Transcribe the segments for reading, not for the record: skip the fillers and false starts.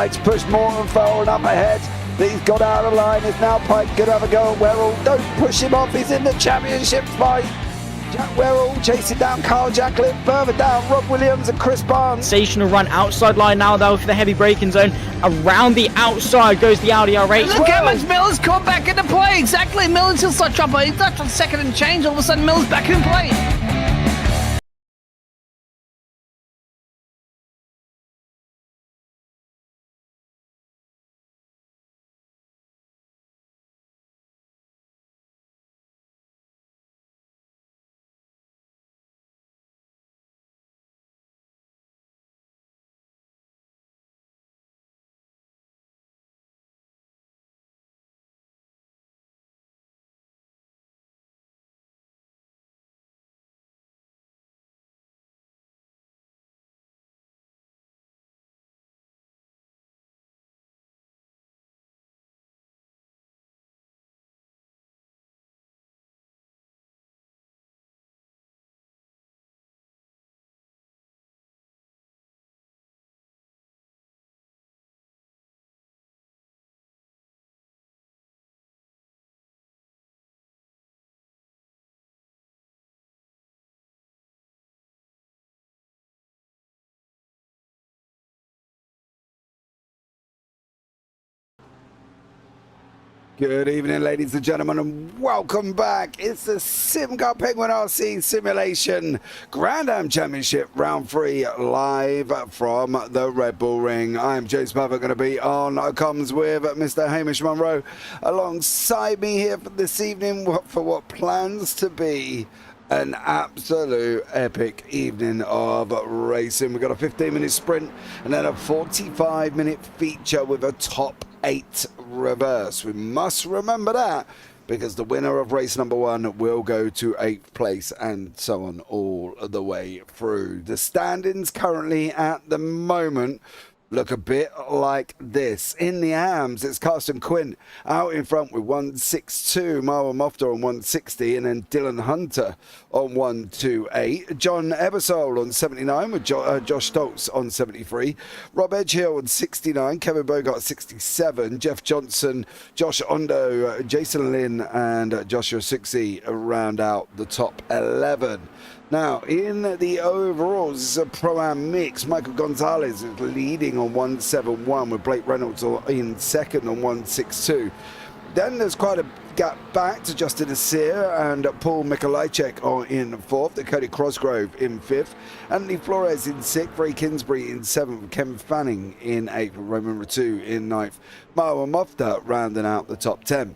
Pike's pushed Morton forward up ahead. He's got out of line. It's now Pike going to have a go at Werrell. Don't push him off. He's in the championship fight. Jack Werrell chasing down Carl Jacklin. Further down, Rob Williams and Chris Barnes. Sensational run outside line now though for the heavy braking zone. Around the outside goes the Audi R8. Look how much Miller's caught back into play. Exactly. Miller's still such trouble. He's left on second and change. All of a sudden, Miller's back in play. Good evening, ladies and gentlemen, and welcome back. It's the Simcar Penguin RC Simulation Grand Am Championship Round 3 live from the Red Bull Ring. I'm James Parfitt, going to be on comms with Mr. Hamish Munro alongside me here for this evening for what plans to be an absolute epic evening of racing. We've got a 15-minute sprint and then a 45-minute feature with a top 8 reverse. We must remember that because the winner of race number 1 will go to 8th place and so on all the way through. The standings currently at the moment look a bit like this. In the AMs, it's Carsten Quint out in front with 162, Marwan Mofta on 160, and then Dylan Hunter on 128. John Ebersole on 79 with Josh Stoltz on 73. Rob Edgehill on 69, Kevin Bogart 67, Jeff Johnson, Josh Ondo, Jason Lynn, and Joshua Suxi round out the top 11. Now, in the overalls, it's a Pro-Am mix. Michael Gonzalez is leading on 171 with Blake Reynolds in second on 162. Then there's quite a gap back to Justin Asir and Paul Mikolajczyk in fourth, Cody Crosgrove in fifth, Anthony Flores in sixth, Ray Kinsbury in seventh, Kevin Fanning in eighth, Roman Ratu in ninth, Marwan Mofta rounding out the top 10.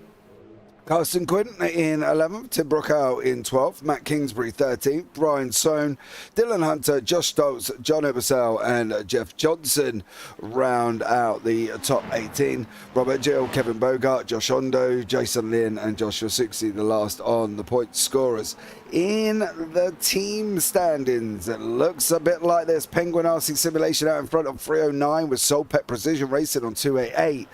Carsten Quint in 11th, Tim Brookhow in 12th, Matt Kingsbury 13th, Brian Sohn, Dylan Hunter, Josh Stoltz, John Ebersole and Jeff Johnson round out the top 18. Robert Gill, Kevin Bogart, Josh Ondo, Jason Lynn and Joshua Suxi, the last on the point scorers. In the team standings, it looks a bit like this. Penguin RC Simulation out in front of 309 with Soul Pet Precision Racing on 288.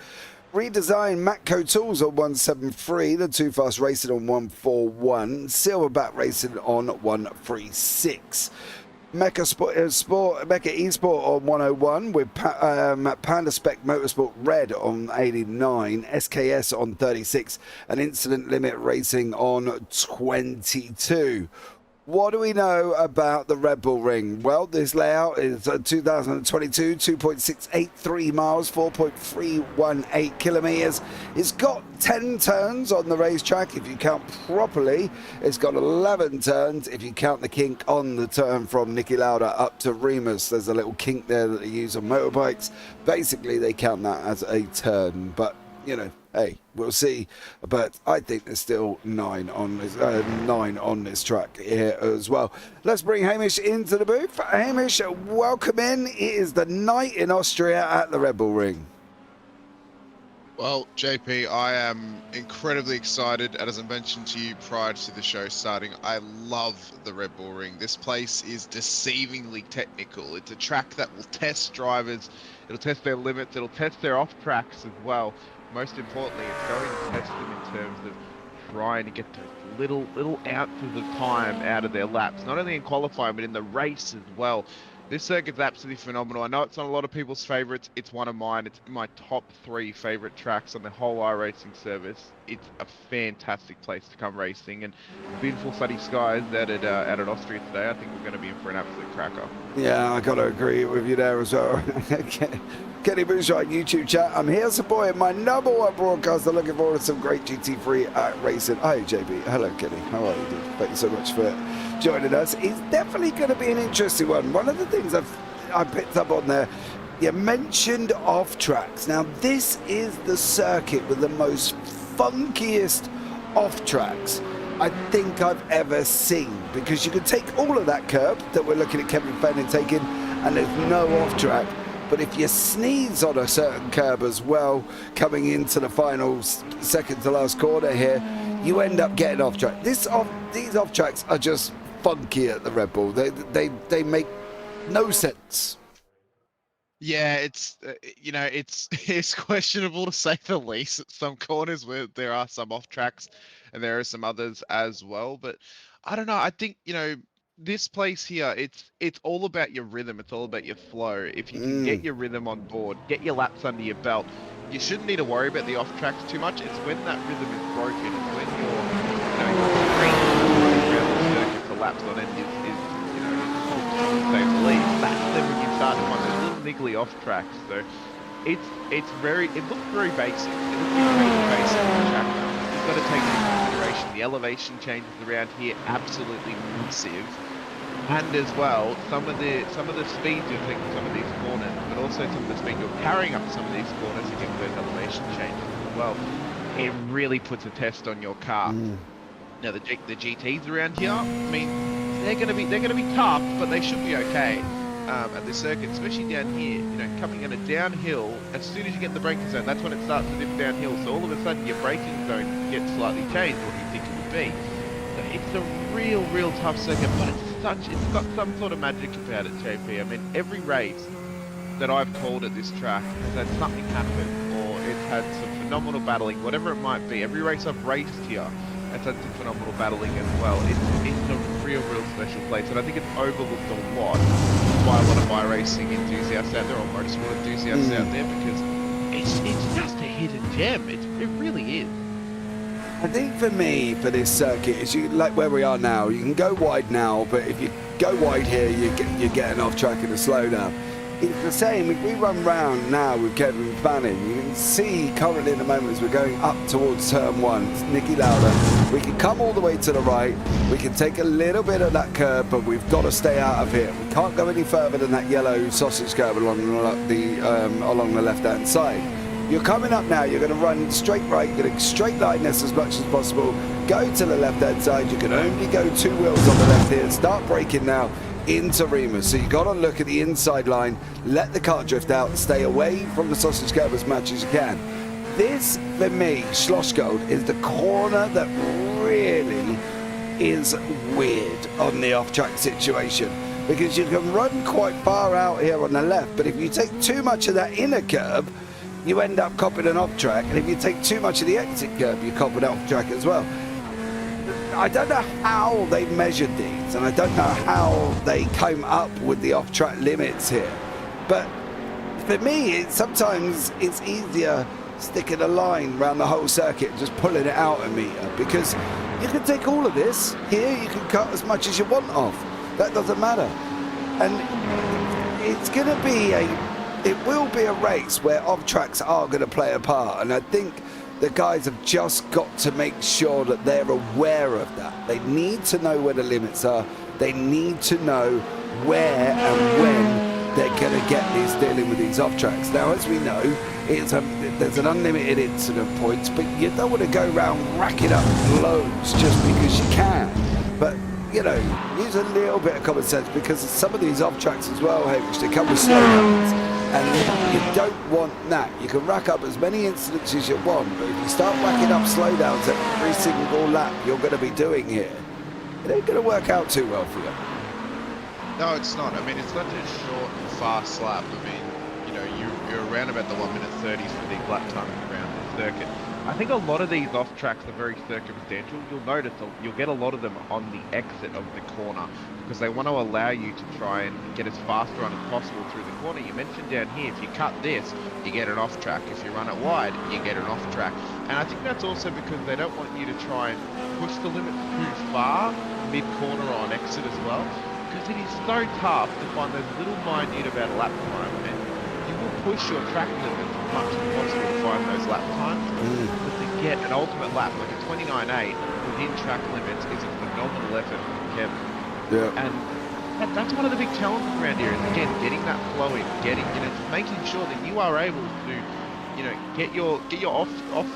Redesign Matco Tools on 173, the Too Fast Racing on 141, Silverback Racing on 136. Mecca Esport on 101 with Panda Spec Motorsport Red on 89, SKS on 36 and Incident Limit Racing on 22. What do we know about the Red Bull Ring? Well, this layout is 2022, 2.683 miles, 4.318 kilometers. It's got 10 turns on the racetrack if you count properly. It's got 11 turns if you count the kink on the turn from Niki Lauda up to Remus. There's a little kink there that they use on motorbikes. Basically, they count that as a turn, but you know, hey, we'll see. But I think there's still 9 on this track here as well. Let's bring Hamish into the booth. Hamish, welcome in. It is the night in Austria at the Red Bull Ring. Well, JP, I am incredibly excited. As I mentioned to you prior to the show starting, I love the Red Bull Ring. This place is deceivingly technical. It's a track that will test drivers. It'll test their limits. It'll test their off tracks as well. Most importantly, it's going to test them in terms of trying to get those little ounces of time out of their laps, not only in qualifying but in the race as well. This circuit's absolutely phenomenal. I know it's not a lot of people's favorites. It's one of mine. It's my top 3 favorite tracks on the whole iRacing service. It's a fantastic place to come racing, and beautiful sunny skies out at Austria today. I think we're going to be in for an absolute cracker. Yeah, I got to agree with you there as well. Kenny Bouchard, YouTube chat. I'm here supporting my #1 broadcaster. Looking forward to some great GT3 racing. Hi, JB. Hello, Kenny. How are you, dude? Thank you so much for joining us. It's definitely going to be an interesting one. One of the things I picked up on there, you mentioned off tracks. Now, this is the circuit with the most funkiest off tracks I think I've ever seen, because you can take all of that curb that we're looking at Kevin Fanning taking, and there's no off track. But if you sneeze on a certain curb as well, coming into the final second to last corner here, you end up getting off track. These off tracks are just funky at the Red Bull. They make no sense. Yeah, it's you know, it's questionable to say the least at some corners where there are some off tracks and there are some others as well. But I don't know. I think, you know, this place here, it's all about your rhythm. It's all about your flow. If you can get your rhythm on board, get your laps under your belt, you shouldn't need to worry about the off tracks too much. It's when that rhythm is broken. It's when you're, running around the circuit for laps on end is to say the least. That's then when you start to find those little niggly off tracks. So it looks very basic. It looks very basic on the track. You've got to take into consideration the elevation changes around here, absolutely massive. And as well, some of the speeds you're taking some of these corners, but also some of the speed you're carrying up some of these corners against those elevation changes as well. It really puts a test on your car. Now the GTs around here, I mean, they're gonna be tough, but they should be okay at this circuit, especially down here. You know, coming in a downhill, as soon as you get in the braking zone, that's when it starts to dip downhill. So all of a sudden, your braking zone gets slightly changed, what you think it would be. So it's a real tough circuit, but it's got some sort of magic about it, JP. I mean, every race that I've called at this track has had something happen, or it's had some phenomenal battling, whatever it might be. Every race I've raced here has had some phenomenal battling as well. It's a real special place, and I think it's overlooked a lot by a lot of iRacing enthusiasts out there, or motorsport enthusiasts out there, because it's just a hidden gem. It really is. I think for me, for this circuit, is you like where we are now. You can go wide now, but if you go wide here, you're getting off track in a slowdown. It's the same if we run round now with Kevin Fanning. You can see currently in the moment as we're going up towards turn 1, it's Nicky Lauda. We can come all the way to the right. We can take a little bit of that curb, but we've got to stay out of here. We can't go any further than that yellow sausage curb along the left-hand side. You're coming up now, you're going to run straight right, you're going to straight line this as much as possible, go to the left-hand side, you can only go 2 wheels on the left here, start braking now into Remus. So you've got to look at the inside line, let the car drift out, stay away from the sausage curb as much as you can. This, for me, Schlossgold, is the corner that really is weird on the off-track situation, because you can run quite far out here on the left, but if you take too much of that inner curb, you end up copping an off track, and if you take too much of the exit curb, you cop an off track as well. I don't know how they measured these, and I don't know how they came up with the off track limits here, but for me, sometimes it's easier sticking a line around the whole circuit and just pulling it out a meter, because you can take all of this here, you can cut as much as you want off, that doesn't matter. And it's going to be it will be a race where off tracks are going to play a part, and I think the guys have just got to make sure that they're aware of that. They need to know where the limits are. They need to know where and when they're going to get these dealing with these off tracks. Now, as we know, there's an unlimited incident points, but you don't want to go around racking up loads just because you can. But you know, use a little bit of common sense, because some of these off tracks as well, Hamish, they come with slowdowns, and you don't want that. You can rack up as many incidents as you want, but if you start racking up slowdowns at every single lap you're going to be doing here, it ain't going to work out too well for you. No, it's not. I mean, it's not a short and fast lap. I mean, you know, you're around about the 1:30s for the lap time around the circuit. I think a lot of these off tracks are very circumstantial. You'll notice you'll get a lot of them on the exit of the corner because they want to allow you to try and get as fast a run as possible through the corner. You mentioned down here, if you cut this, you get an off track. If you run it wide, you get an off track. And I think that's also because they don't want you to try and push the limit too far mid-corner on exit as well, because it is so tough to find those little minute about a lap time, and you will push your track limit as much as possible to find those lap times. But to get an ultimate lap like a 29.8 within track limits is a phenomenal effort from Kevin. Yeah. And that's one of the big challenges around here is, again, getting that flow in, getting, making sure that you are able to, get your off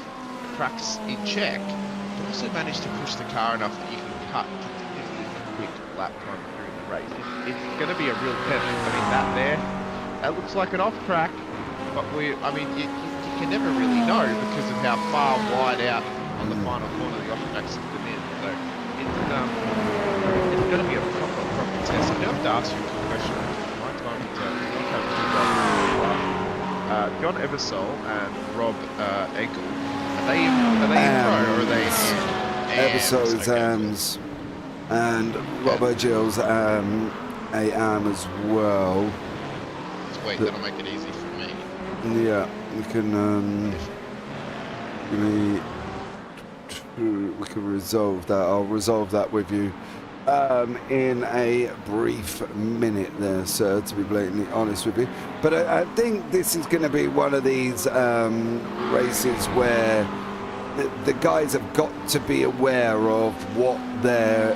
tracks in check, but also manage to push the car enough that you can cut continuously quick lap time during the race. It's going to be a real test. I mean, that looks like an off track, but you can never really know because of how far wide out on the final corner the off track system is. So it's going to be a proper test. I'm going to have to ask you a question. My time to John Eversole and Rob Egel, are they in pro or are they in Eversole's AMs and Robert Gill's AM as well. Sweet, that'll make it easy for me. Yeah, we can we can resolve that. I'll resolve that with you in a brief minute there, sir, to be blatantly honest with you. But I think this is going to be one of these races where the guys have got to be aware of what their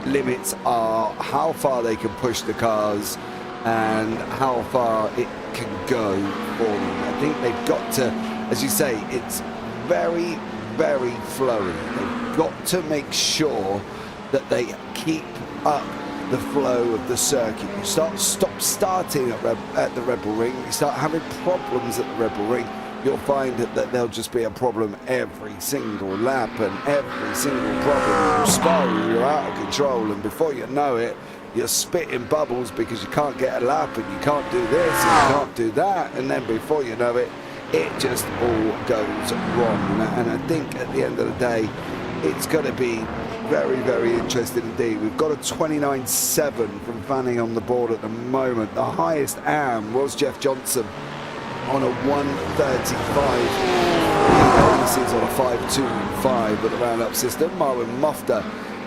limits are, how far they can push the cars, and how far it can go for them. I think they've got to, as you say, it's very, very flowy. They've got to make sure that they keep up the flow of the circuit. You stop starting at the RedBull Ring, you start having problems at the RedBull Ring, you'll find that there'll just be a problem every single lap, and every single problem will spiral, you're out of control, and before you know it, you're spitting bubbles because you can't get a lap, and you can't do this, and you can't do that, and then before you know it, it just all goes wrong. And I think at the end of the day, it's going to be very, very interesting indeed. We've got a 29.7 from Fanning on the board at the moment. The highest AM was Jeff Johnson on a 135. This is on a 5.25 with the roundup system. Marvin Mofta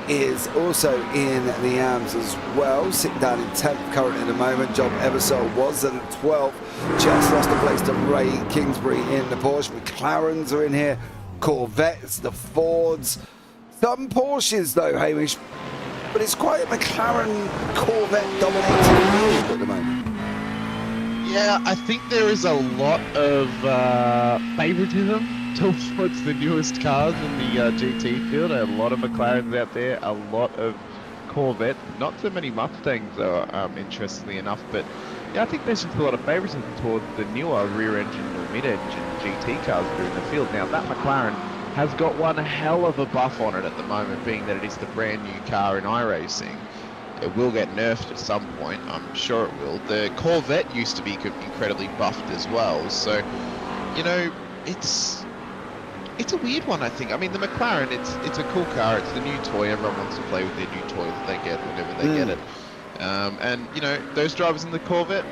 is also in the AMs as well, sitting down in 10th current at the moment. John Eversole was at 12th, just lost a place to Ray Kingsbury in the Porsche. McLarens are in here, Corvettes, the Fords, some Porsches though, Hamish, but it's quite a McLaren Corvette dominated field at the moment. Yeah, I think there is a lot of favoritism towards the newest cars in the GT field. A lot of McLarens out there, a lot of Corvettes, not so many Mustangs though, interestingly enough, but yeah, I think there's just a lot of favoritism towards the newer rear-engine or mid-engine GT cars that are in the field. Now, that McLaren has got one hell of a buff on it at the moment, being that it is the brand new car in iRacing. It will get nerfed at some point, I'm sure it will. The Corvette used to be incredibly buffed as well, so, it's a weird one, I think. I mean, the McLaren, it's a cool car, it's the new toy, everyone wants to play with their new toy that they get whenever they get it. And, those drivers in the Corvette,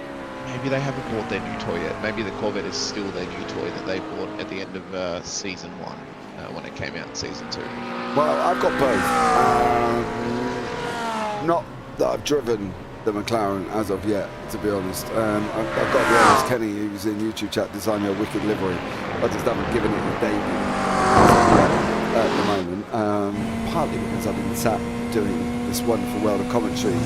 maybe they haven't bought their new toy yet. Maybe the Corvette is still their new toy that they bought at the end of Season 1, when it came out in Season 2. Well, I've got both. Not that I've driven the McLaren as of yet, to be honest. I've got to be honest, Kenny, who's in YouTube chat, designed a wicked livery. I just haven't given it a debut at the moment, partly because I've been sat doing this wonderful world of commentary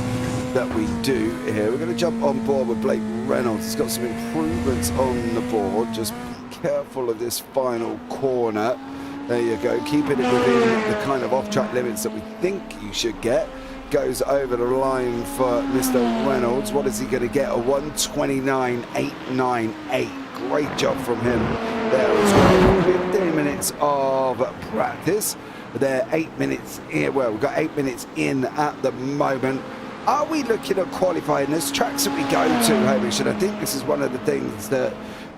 that we do here. We're going to jump on board with Blake Reynolds. He's got some improvements on the board. Just be careful of this final corner. There you go, keeping it within the kind of off-track limits that we think you should get. Goes over the line for Mr. Reynolds. What is he going to get? A 1:29.898. Great job from him there as well. 15 minutes of practice. They're 8 minutes in. Well, we've got 8 minutes in at the moment. Are we looking at qualifying? There's tracks that we go to, Hamish, and I think this is one of the things that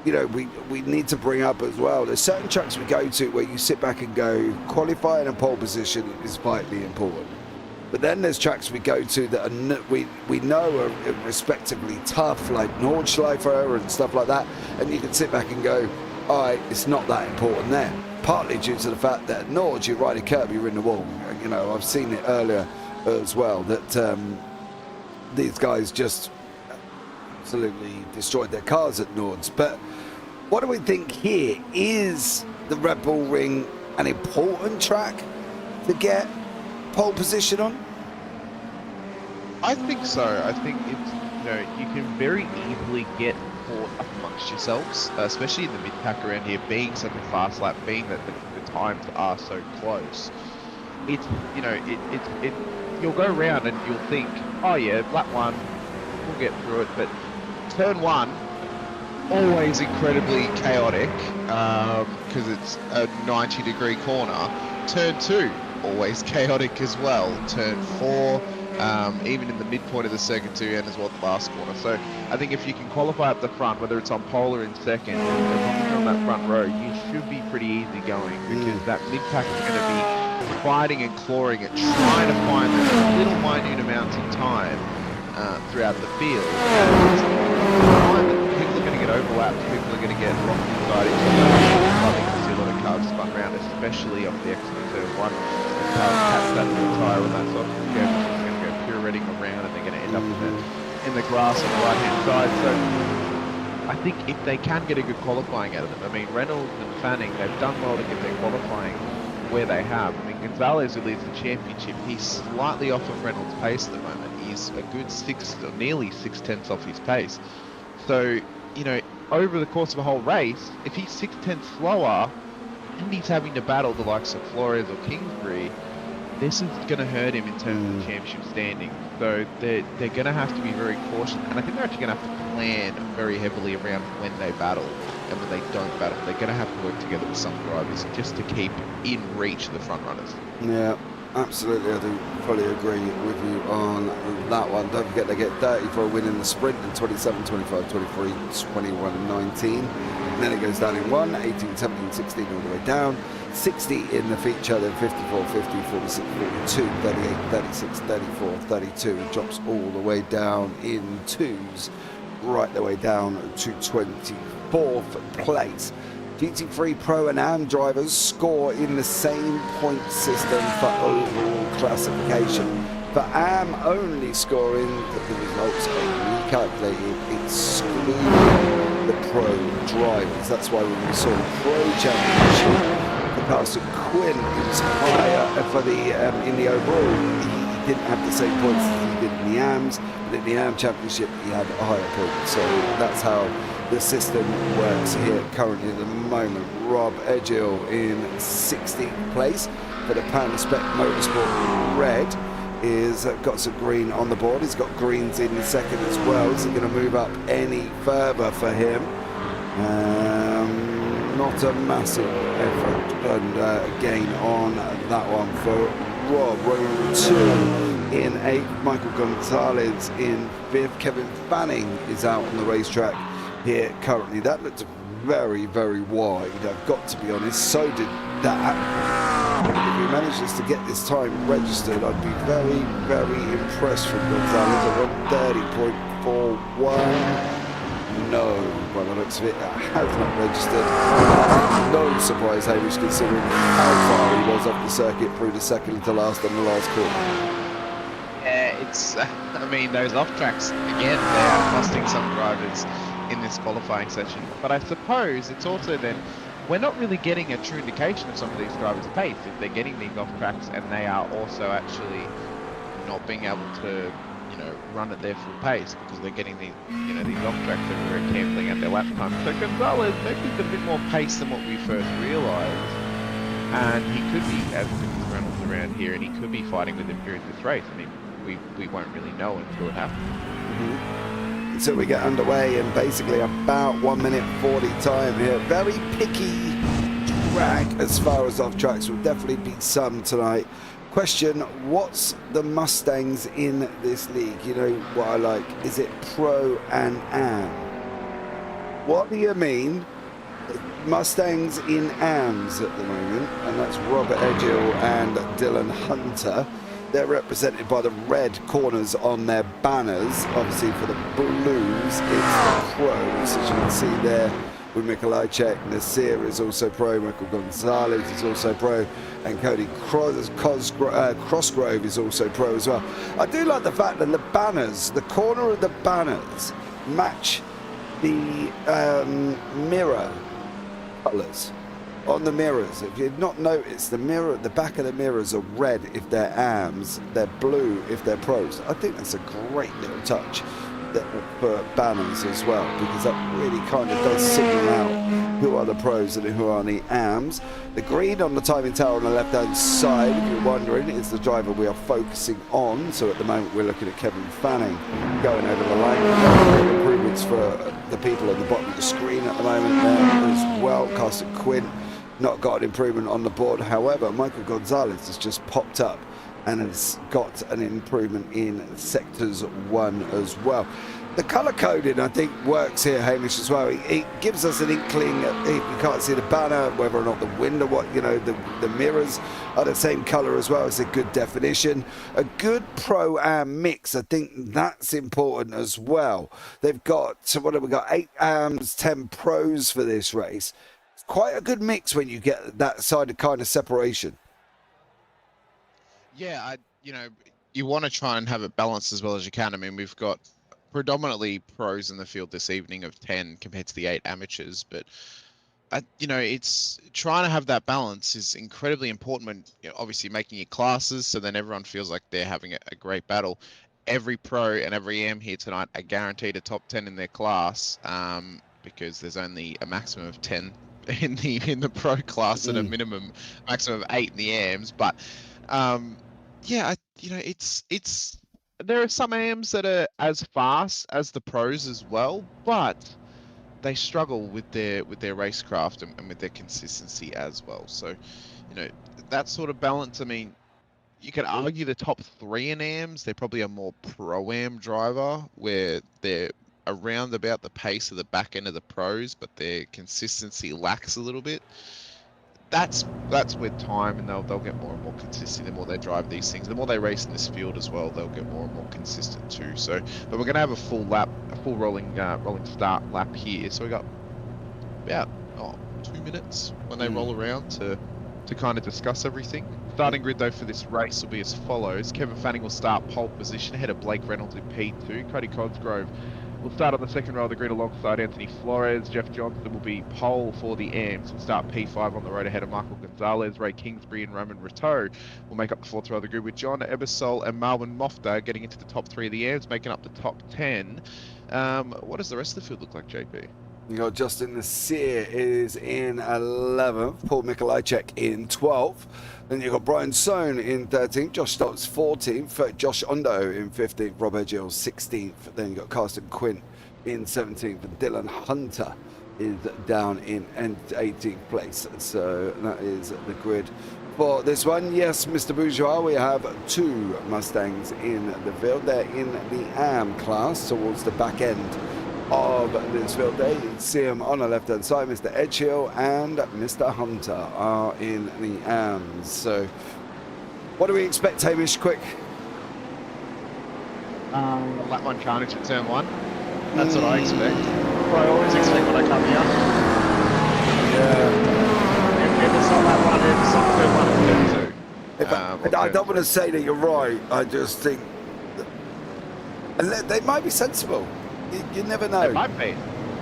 you know, we need to bring up as well. There's certain tracks we go to where you sit back and go, qualifying and pole position is vitally important. But then there's tracks we go to that are, we know are respectively tough, like Nordschleifer and stuff like that. And you can sit back and go, all right, it's not that important there. Partly due to the fact that at Nord, you ride a curb, you're in the wall. You know, I've seen it earlier as well, that these guys just absolutely destroyed their cars at Nords. But what do we think here? Is the Red Bull Ring an important track to get pole position on? I think so. I think it's, you know, you can very easily get caught up amongst yourselves, especially in the mid-pack around here, being such a fast lap, being that the times are so close. It's, you know, you'll go around and you'll think, oh yeah, lap one, we'll get through it, but turn one, always incredibly chaotic, because it's a 90-degree corner. Turn two, always chaotic as well. Turn four, even in the midpoint of the second two, and as well the last corner. So I think if you can qualify up the front, whether it's on pole or in second, as long as you're on that front row, you should be pretty easy going, because that mid-pack is going to be fighting and clawing at trying to find those little minute amounts of time throughout the field. And people are going to get overlapped, people are going to get locked inside each other. I think you'll see a lot of cars spun around, especially off the exit of turn one. The cars catch that tire on that side of the game, which is going to go pirouetting around, and they're going to end up in the grass on the right hand side. So I think if they can get a good qualifying out of them, I mean, Reynolds and Fanning, they've done well to get their qualifying where they have. I mean, Gonzalez, who leads the championship, he's slightly off of Reynolds' pace at the moment. He's a good nearly 6/10 off his pace. So, you know, over the course of a whole race, if he's 6/10 slower and he's having to battle the likes of Flores or Kingsbury, this is going to hurt him in terms of the championship standing. So they're going to have to be very cautious, and I think they're actually going to have to plan very heavily around when they battle and when they don't battle. They're going to have to work together with some drivers just to keep in reach of the front runners. Yeah, absolutely. I do fully agree with you on that one. Don't forget they get 30 for a win in the sprint, and 27, 25, 23, 21 and 19. And then it goes down in 1, 18, 17, 16 all the way down. 60 in the feature, then 54, 50, 46, 42, 38, 36, 34, 32. It drops all the way down in twos, right the way down to 24th place. Gt3 Pro and Am drivers score in the same point system for overall classification. For Am only scoring, the results are recalculated, excluding the Pro drivers. That's why when we saw the Pro Championship, Carson Quinn was higher for the in the overall. He didn't have the same points as he did in the AMs, but in the AM Championship he had a higher point. So that's how the system works here currently at the moment. Rob Edgill in 16th place for the Pan Spec Motorsport Red is got some green on the board. He's got greens in second as well. Is it going to move up any further for him? Not a massive effort and gain on that one for Rob. Row 2 in 8th, Michael Gonzalez in 5th. Kevin Fanning is out on the racetrack here currently. That looked very, very wide, I've got to be honest. So did that. If he manages to get this time registered, I'd be very, very impressed from Gonzalez at 130.41. No, by the looks of it, has not registered. No surprise, Hamish, considering how far he was off the circuit through the second to last on the last corner. Yeah, it's, I mean, those off tracks, again, they are costing some drivers in this qualifying session. But I suppose it's also then, we're not really getting a true indication of some of these drivers' pace if they're getting these off tracks and they are also actually not being able to, you know, run at their full pace because they're getting these, you know, these off tracks that are cancelling out their lap time. So Gonzalez maybe a bit more pace than what we first realised, and he could be as good as Reynolds around here, and he could be fighting with him during this race. I mean, we won't really know until it happens. So we get underway in basically about 1 minute 40 time here. Very picky track as far as off tracks. Will definitely be some tonight. Question, what's the Mustangs in this league? You know what I like? Is it Pro and Am? What do you mean? Mustangs in AMS at the moment, and that's Robert Edgill and Dylan Hunter. They're represented by the red corners on their banners. Obviously for the blues, it's the pros, as you can see there with Mikolajczyk. Nasir is also pro, Michael Gonzalez is also pro, and Cody Crossgrove is also pro as well. I do like the fact that the banners, the corner of the banners, match the mirror colours on the mirrors. If you've not noticed, the back of the mirrors are red if they're AMs, they're blue if they're pros. I think that's a great little touch for banners as well, because that really kind of does signal out who are the pros and who are the AMs. The green on the timing tower on the left hand side, if you're wondering, is the driver we are focusing on. So at the moment we're looking at Kevin Fanning going over the line. Improvements for the people on the bottom of the screen at the moment there as well. Carson Quinn not got an improvement on the board. However, Michael Gonzalez has just popped up and has got an improvement in sectors 1 as well. The colour coding, I think, works here, Hamish, as well. It gives us an inkling. You can't see the banner, whether or not the window, the mirrors are the same colour as well. It's a good definition. A good pro-am mix, I think that's important as well. They've got, so what have we got? 8 AMs, 10 pros for this race. It's quite a good mix when you get that side of kind of separation. Yeah, you want to try and have it balanced as well as you can. I mean, we've got predominantly pros in the field this evening of 10 compared to the 8 amateurs, but it's trying to have that balance is incredibly important when obviously making your classes, so then everyone feels like they're having a great battle. Every pro and every AM here tonight are guaranteed a top 10 in their class, because there's only a maximum of 10 in the pro class and a maximum of 8 in the AMs, but yeah, it's there are some AMs that are as fast as the pros as well, but they struggle with their racecraft and with their consistency as well. So, that sort of balance. I mean, you could argue the top 3 in AMs, they're probably a more pro-am driver, where they're around about the pace of the back end of the pros, but their consistency lacks a little bit. That's with time, and they'll get more and more consistent the more they drive these things. The more they race in this field as well, they'll get more and more consistent too. So, but we're gonna have a full rolling start lap here. So we got about 2 minutes when they roll around to kind of discuss everything. Starting grid though for this race will be as follows: Kevin Fanning will start pole position ahead of Blake Reynolds in P2. Cody Cosgrove will start on the second row of the grid alongside Anthony Flores. Jeff Johnson will be pole for the AMs. Will start P5 on the road ahead of Michael Gonzalez. Ray Kingsbury and Roman Rateau will make up the fourth row of the grid, with John Ebersol and Marvin Mofta getting into the top 3 of the AMs, making up the top 10. What does the rest of the field look like, JP? You got Justin Nasir is in 11th, Paul Mikolajczyk in 12th. Then you've got Brian Sohn in 13th, Josh Stotts 14th, Josh Ondo in 15th, Rob Edgill 16th. Then you've got Carson Quinn in 17th, and Dylan Hunter is down in 18th place. So that is the grid for this one. Yes, Mr. Bourgeois, we have 2 Mustangs in the field. They're in the AM class towards the back end of this field there. You can see them on the left hand side. Mr. Edgehill and Mr. Hunter are in the AMs. So what do we expect, Hamish? Quick. Lap 1 carnage at turn 1. That's what I expect. What I always expect when I come here. Yeah. If it's not lap 1, it's not turn 1, it's turn 2. I don't want to say that you're right. I just think they might be sensible. You never know. It might be.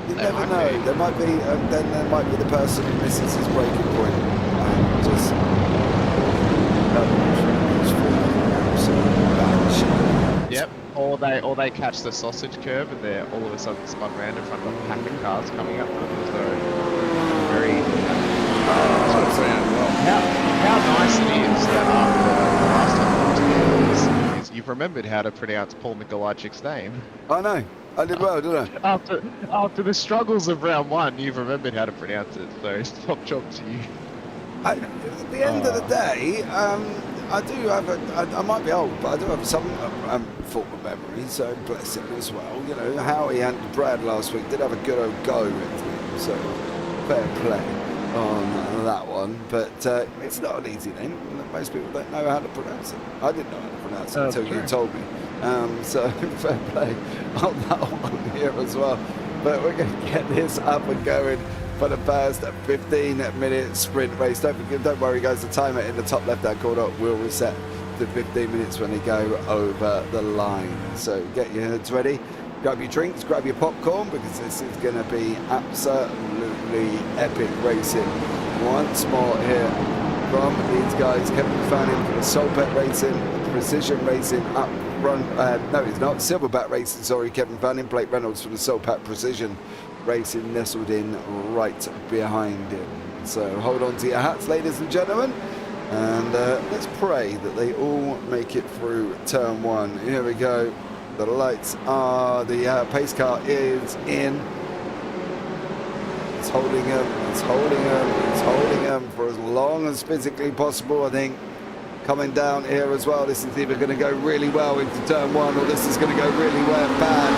You never know. There might be, then there might be the person who misses his breaking point and just Yep. Or they catch the sausage curve and they're all of a sudden spun around in front of a pack of cars coming up. So very. How nice it is that after the last time is you've remembered how to pronounce Paul Mikolajczyk's name. I know. I did well, didn't I? After the struggles of round 1, you've remembered how to pronounce it. So top job to you. At the end of the day, I do have I might be old, but I do have some football memories, so bless him as well. You know, Howie and Brad last week did have a good old go with him, so fair play on that one. But it's not an easy name. Most people don't know how to pronounce it. I didn't know how to pronounce it until you told me. So fair play on that one here as well. But we're going to get this up and going for the first 15-minute sprint race. Don't worry, guys. The timer in the top left-hand corner will reset to 15 minutes when they go over the line. So get your heads ready. Grab your drinks, grab your popcorn, because this is going to be absolutely epic racing. Once more here from these guys. Kevin Fanning for the Saltpet Racing, Precision Racing up front. No, it's not. Silverback Racing, sorry. Kevin Fanning, Blake Reynolds for the Saltpet Precision Racing nestled in right behind him. So hold on to your hats, ladies and gentlemen, and let's pray that they all make it through turn one. Here we go. The lights are, the pace car is in. It's holding him, it's holding him, it's holding him for as long as physically possible, I think. Coming down here as well, this is either going to go really well into turn one, or this is going to go really well bad.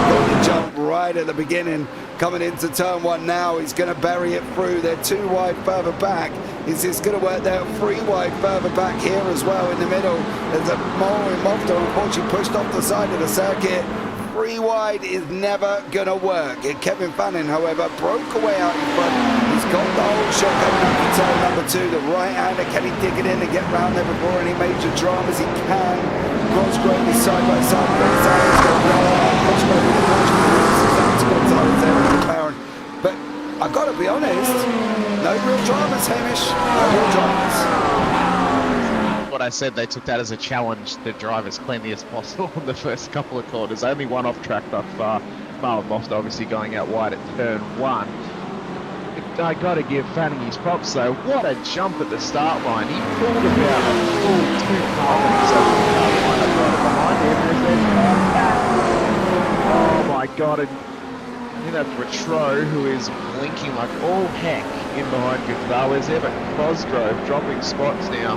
Got the jump right at the beginning. Coming into turn one now, he's going to bury it through. They're 2 wide further back. Is this going to work? They're 3 wide further back here as well in the middle. There's a Mofta unfortunately pushed off the side of the circuit. 3 wide is never going to work. And Kevin Fanning, however, broke away out in front. He's got the whole shot coming up to turn number 2. The right-hander, can he dig it in and get round there before any major dramas? He can. Cosgrove is side by side. Gonzalez got Cosgrove with the Gonzalez there in the McLaren. But I've got to be honest, no real dramas, Hamish. No real dramas. What I said, they took that as a challenge to drive as cleanly as possible in the first couple of corners. Only one off track thus far. Marlon Mofta obviously going out wide at turn 1. I got to give Fanning his props though. What a jump at the start line. He pulled about a full 2 car lengths over the start line. I've got it behind him. Oh my god. And I think that's Retro, who is blinking like all heck in behind Gonzalez there, but Cosgrove dropping spots now. I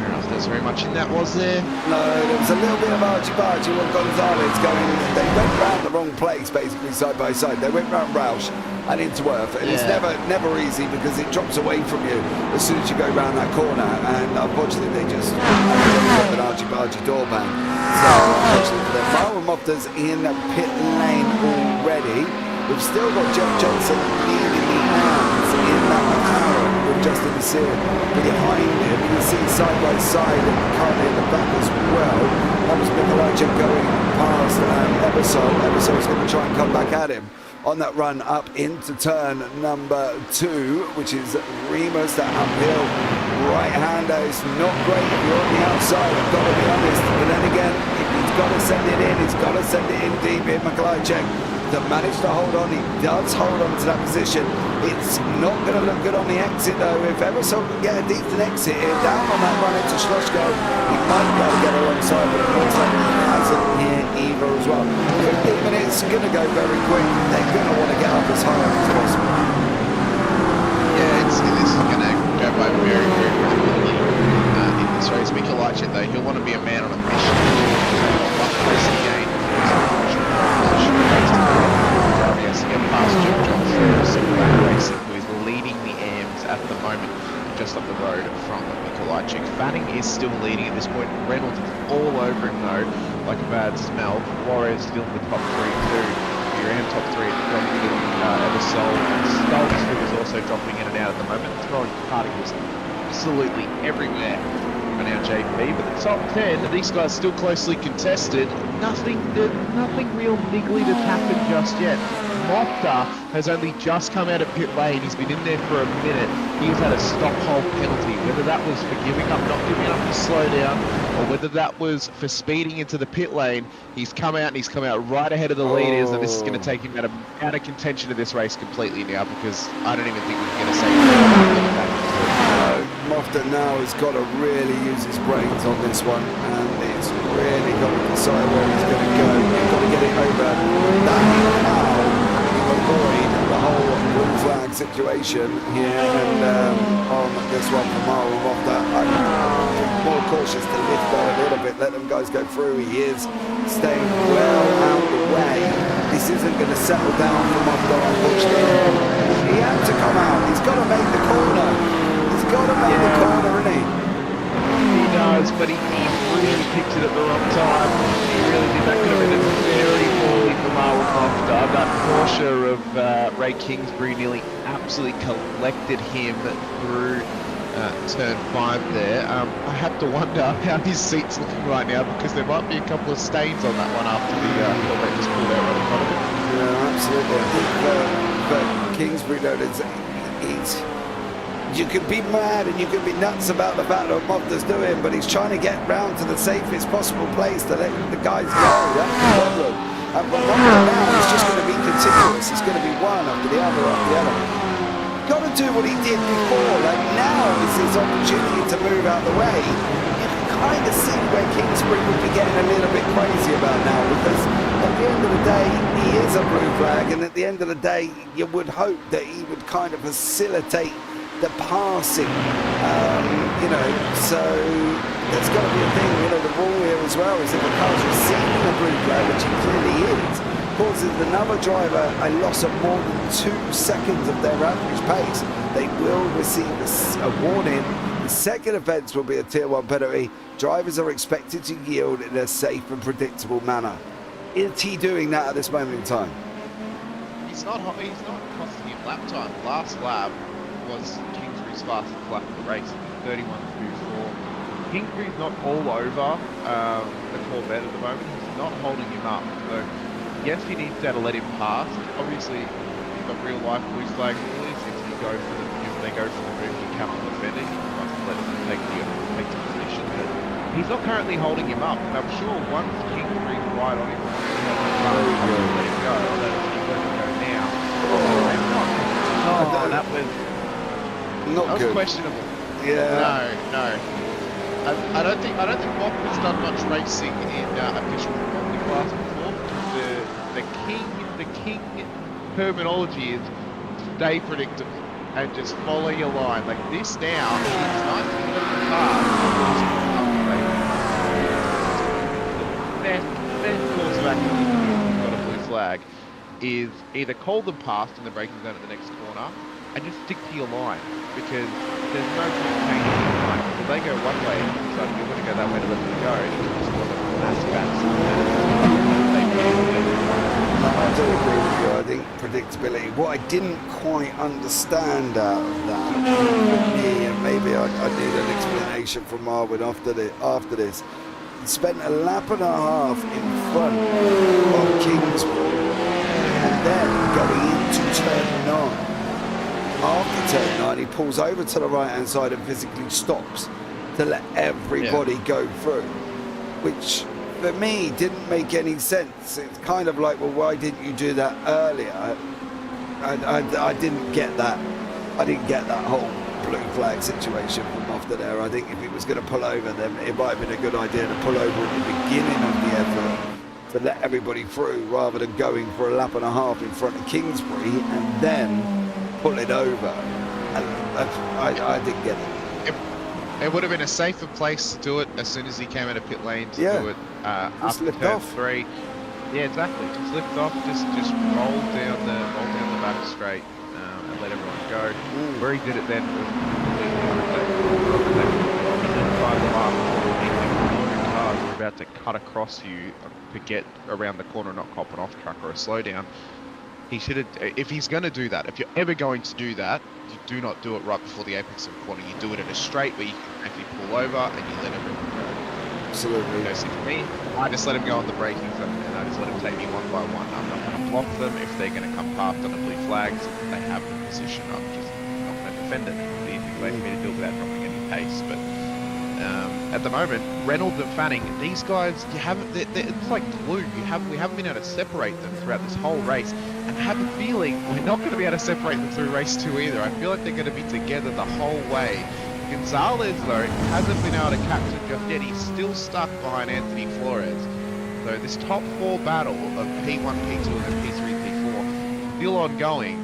don't know if there's very much in that, was there? No, there was a little bit of argy-bargy with Gonzalez going. They went round the wrong place, basically, side by side. They went round Roush and into Earth, and it's never easy because it drops away from you as soon as you go round that corner. And unfortunately, they just had an argy-bargy door bang. So unfortunately for them, Marlon Mofta's in pit lane already. We've still got Jeff Johnson leading the hands in that McLaren with Justin Nasir behind him. You can see side by side and currently in the back as well. That was Mikolajczyk going past Ebersol. Ebersol's going to try and come back at him on that run up into turn number 2, which is Remus, that uphill right-hander. It's not great if you're on the outside, I've got to be honest. But then again, he's got to send it in. He's got to send it in deep in Mikolajczyk. To manage to hold on, he does hold on to that position. It's not going to look good on the exit though. If Ebersol can get a decent exit here, down on that run into Schlossgo, he might be able to get alongside, but it looks like he hasn't here either as well. 15 minutes, going to go very quick. They're going to want to get up as high as possible. Yeah, this is going to go by very, very rapidly in this race. Mikolajczyk, though, he'll want to be a man on a mission. One racing game. He has to get past Jeff Johnson of Simcar Racing, who is leading the AMs at the moment, just up the road from Mikolajczyk. Fanning is still leading at this point. Reynolds is all over him though, like a bad smell. Juarez still in the top 3 too. Your AM top 3 dropping in Ebersol. Stoltz, who is also dropping in and out at the moment, throwing particles absolutely everywhere for now JP, but the top 10, these guys still closely contested. Nothing real niggly that's happened just yet. Mofta has only just come out of pit lane. He's been in there for a minute. He's had a stop hold penalty, whether that was for giving up, not giving up to slow down, or whether that was for speeding into the pit lane. He's come out and he's come out right ahead of the leaders, and this is going to take him out of contention of this race completely now, because I don't even think we can get a safety. Mofta now has got to really use his brains on this one, and it's really got to decide where he's going to go. He's got to get it over that now, avoid the whole blue flag situation. situation here, and on this one from Munro off that, I'm more cautious to lift though a little bit, let them guys go through. He is staying well out the way. This isn't going to settle down for Munro, unfortunately. He had to come out, he's got to make the corner. He's got to make the corner, isn't he? He does, but he really picked it at the wrong time. He really did. That could have been very poorly for Marlon Lofter. That Porsche of Ray Kingsbury nearly absolutely collected him through turn 5 there. I have to wonder how his seat's looking right now, because there might be a couple of stains on that one after the helmet just pulled out right in front of him. Yeah, absolutely. I think that Kingsbury, though, you can be mad and you can be nuts about the fact that Mofta's doing, but he's trying to get round to the safest possible place to let the guys go. That's the problem. And for Mofta now, it's just going to be continuous. It's going to be one after the other after the other. Got to do what he did before. Like, now is his opportunity to move out the way. You can kind of see where Kingsbury would be getting a little bit crazy about now, because at the end of the day, he is a blue flag, and at the end of the day, you would hope that he would kind of facilitate the passing, you know, so there's got to be a thing, you know, the rule here as well is if a car's receiving a blue flag, which he clearly is, causes another driver a loss of more than 2 seconds of their average pace, they will receive a warning. The second offence will be a tier 1 penalty. Drivers are expected to yield in a safe and predictable manner. Is he doing that at this moment in time? He's not costing him lap time. Last lap was Kingsbury's fastest lap of the race, 31.24. Kingsbury's not all over the Corvette at the moment. He's not holding him up. So yes, he needs to let him pass. Obviously, you've got real life blue flag rules. If they go for the move, you cannot defend it. You must let him take the position. But he's not currently holding him up. And I'm sure once Kingsbury's right on him, let him go. Let him go now. Oh, that was. Not good. Questionable. Yeah. No. I don't think Mofta's done much racing in official quality class before. The king terminology is stay predictable and just follow your line. Like this now, it's nice to get the car. The best course of action if you've got a blue flag is either call them past in the braking zone at the next corner and just stick to your line, because there's no point changing your line. If they go one way, so you're going to go that way to let them go, and you just want to mass I do agree with you. I think predictability. What I didn't quite understand out of that, for me, and maybe I need an explanation from Marvin after this. He spent a lap and a half in front of Kingsbury, and then going into turn 9. After turn 9, he pulls over to the right-hand side and physically stops to let everybody go through, which for me didn't make any sense. It's kind of like, well, why didn't you do that earlier? I didn't get that. I didn't get that whole blue flag situation from after there. I think if he was going to pull over, then it might have been a good idea to pull over at the beginning of the effort to let everybody through, rather than going for a lap and a half in front of Kingsbury and then pull it over. And I didn't get it. It would have been a safer place to do it as soon as he came out of pit lane to do it after turn 3. Yeah, exactly. Just lift off, just roll down the back straight and let everyone go. Where he did it then was completely cars are about to cut across you to get around the corner, not cop an off track or a slowdown. He should have, if he's going to do that, if you're ever going to do that, you do not do it right before the apex of the corner. You do it in a straight where you can actually pull over and you let everyone go. Absolutely. You know, see, for me, I just let him go on the braking zone and I just let him take me one by one. I'm not going to block them. If they're going to come past on the blue flags, they have the position. I'm just not going to defend it. It's the easiest way for me to do it without dropping any pace. But at the moment, Reynolds and Fanning, these guys, you haven't. It's like glue. We haven't been able to separate them throughout this whole race, and I have a feeling we're not going to be able to separate them through race 2 either. I feel like they're going to be together the whole way. Gonzalez, though, hasn't been able to catch it just yet. He's still stuck behind Anthony Flores. So this top 4 battle of P1, P2, and P3, P4 still ongoing.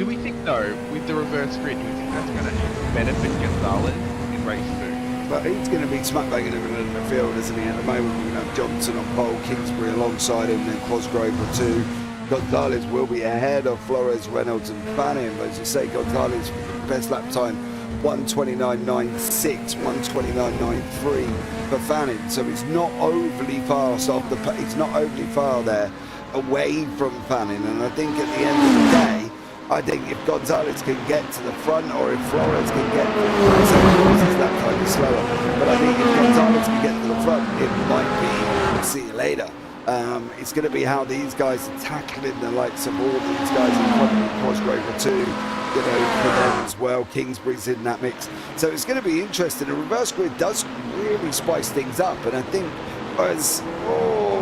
Do we think, though, with the reverse grid, do we think that's going to benefit Gonzalez in race 2? But he's going to be smack banging in the field, isn't he? At the moment, we're going to have Johnson on pole, Kingsbury alongside him, then Cosgrove for 2. Gonzalez will be ahead of Flores, Reynolds and Fanning. But as you say, Gonzalez, best lap time, 1:29.96, 1:29.93 for Fanning. So he's not overly fast off the. He's not overly far there away from Fanning. And I think at the end of the day, I think if Gonzalez can get to the front, or if Flores can get to the front, is that kind of slower. But I think if Gonzalez can get to the front, it might be see you later. It's going to be how these guys are tackling the likes of all these guys in front of Cosgrove for 2, you know, for them as well. Kingsbury's in that mix. So it's going to be interesting. The reverse grid does really spice things up. And I think as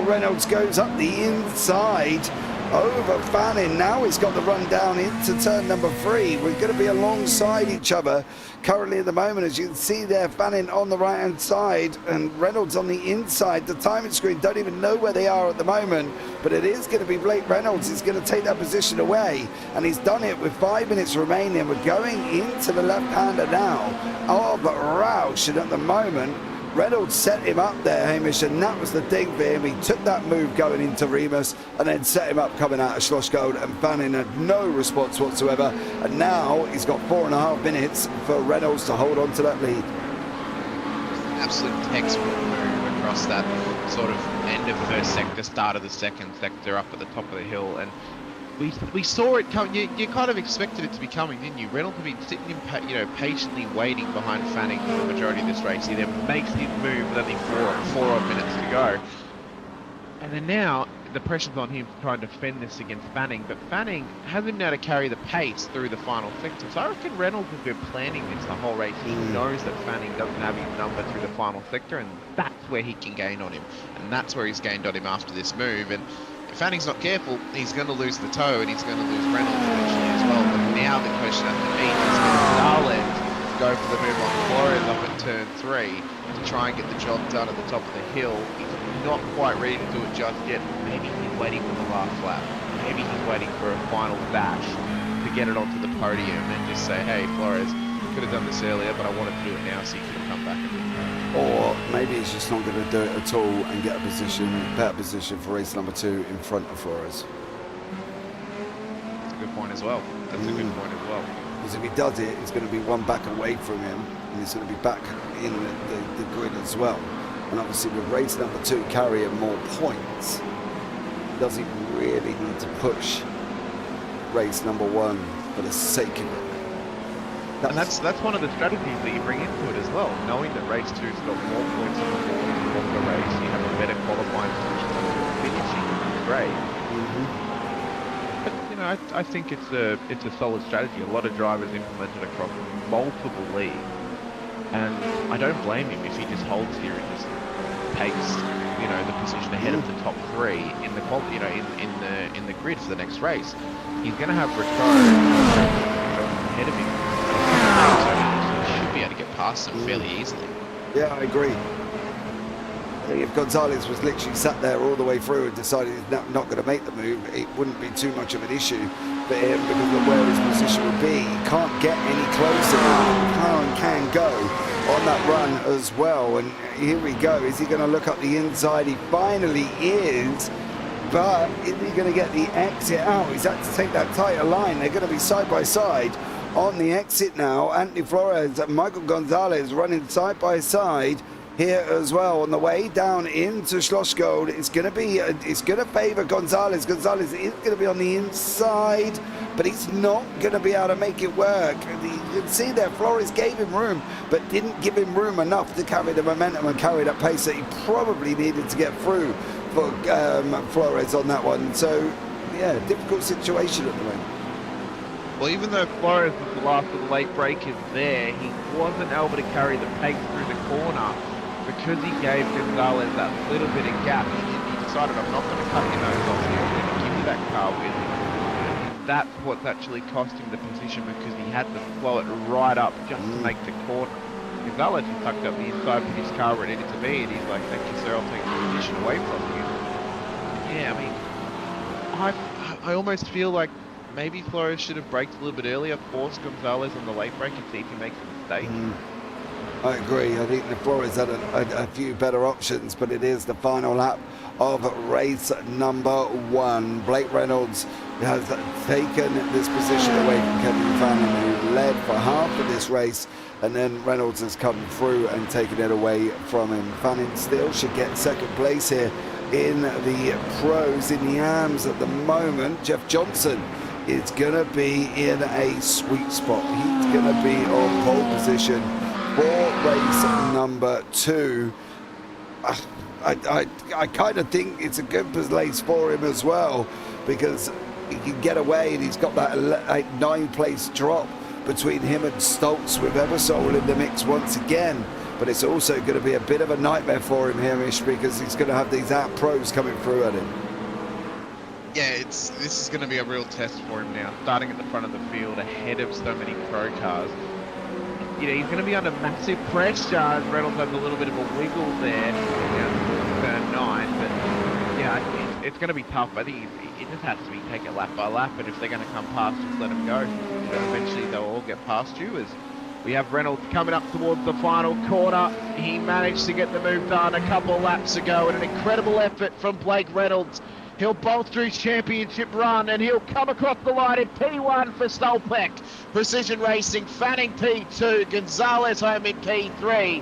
Reynolds goes up the inside over Fanning, now he's got the run down into turn number 3. We're going to be alongside each other currently at the moment, as you can see there. Fanning on the right hand side and Reynolds on the inside. The timing screen don't even know where they are at the moment, but it is going to be Blake Reynolds. He's going to take that position away, and he's done it with 5 minutes remaining. We're going into the left-hander now of Roush, and at the moment Reynolds set him up there, Hamish, and that was the thing for him. He took that move going into Remus and then set him up coming out of Schlossgold, and Fanning had no response whatsoever. And now he's got 4.5 minutes for Reynolds to hold on to that lead. Absolute textbook move across that sort of end of first sector, start of the second sector, up at the top of the hill. And we saw it come. You kind of expected it to be coming, didn't you? Reynolds had been sitting, patiently waiting behind Fanning for the majority of this race. He then makes his move with only four odd minutes to go, and then now the pressure's on him to try and defend this against Fanning. But Fanning hasn't been able to carry the pace through the final sector. So I reckon Reynolds has been planning this the whole race. He knows that Fanning doesn't have his number through the final sector, and that's where he can gain on him. And that's where he's gained on him after this move. And if Fanning's not careful, he's going to lose the toe, and he's going to lose Reynolds eventually as well. But now the question at the meet is Gonzalez go for the move on Flores up at turn 3 to try and get the job done at the top of the hill. He's not quite ready to do it just yet. Maybe he's waiting for the last lap. Maybe he's waiting for a final dash to get it onto the podium and just say, hey, Flores, could have done this earlier, but I wanted to do it now so you could have come back and do it. Or maybe he's just not going to do it at all and get a better position for race number 2 in front of Flores. That's a good point as well. That's a good point as well. Because if he does it, he's going to be one back away from him, and he's going to be back in the grid as well. And obviously with race number 2 carrying more points, does he really need to push race number 1 for the sake of it? And that's one of the strategies that you bring into it as well, knowing that race 2's got more points on the board in the race. You have a better qualifying position until finishing, which is great. But I think it's a solid strategy. A lot of drivers implement it across multiple leagues, and I don't blame him if he just holds here and just takes the position ahead of the top 3 in the in the grid for the next race. He's going to have Ricardo ahead of him. So he should be able to get past them fairly easily. Yeah, I agree. I think if Gonzalez was literally sat there all the way through and decided he's not going to make the move, it wouldn't be too much of an issue for him because of where his position would be. He can't get any closer. McLaren can go on that run as well. And here we go. Is he going to look up the inside? He finally is. But is he going to get the exit out? He's had to take that tighter line. They're going to be side by side on the exit now. Anthony Flores and Michael Gonzalez running side by side here as well on the way down into Schlossgold. It's going to favour Gonzalez. Gonzalez is going to be on the inside, but he's not going to be able to make it work. You can see there Flores gave him room, but didn't give him room enough to carry the momentum and carry that pace that he probably needed to get through for Flores on that one. So yeah, difficult situation at the moment. Well, even though Flores was the last of the late breakers there, he wasn't able to carry the pace through the corner because he gave Gonzalez that little bit of gap. He decided, I'm not going to cut your nose off here, I'm going to give you that car with him. And that's what's actually cost him the position because he had to flow it right up just to make the corner. Gonzalez just tucked up the inside with his car where it needed to be, and he's like, thank you, sir, I'll take the position away from you. Yeah, I mean, I almost feel like maybe Flores should have braked a little bit earlier, forced Gonzalez on the late break and see if he makes a mistake. I agree. I think the Flores had a few better options, but it is the final lap of race number 1. Blake Reynolds has taken this position away from Kevin Fannin, who led for half of this race, and then Reynolds has come through and taken it away from him. Fannin still should get second place here in the pros. In the AMs at the moment, Jeff Johnson is going to be in a sweet spot. He's going to be on pole position for race number 2. I kind of think it's a good place for him as well, because he can get away, and he's got that 9th place drop between him and Stoltz, with Eversole in the mix once again. But it's also going to be a bit of a nightmare for him, Hamish, because he's going to have these out pros coming through at him. Yeah, this is going to be a real test for him now, starting at the front of the field ahead of so many pro cars. You know, he's going to be under massive pressure. Reynolds has a little bit of a wiggle there down turn 9, but yeah, it's going to be tough. I think it just has to be taken lap by lap, and if they're going to come past, just let them go. You know, eventually they'll all get past you. As we have Reynolds coming up towards the final quarter. He managed to get the move done a couple of laps ago, and an incredible effort from Blake Reynolds. He'll bolster his championship run, and he'll come across the line in P1 for Stolpek. Precision Racing, Fanning P2, Gonzalez home in P3.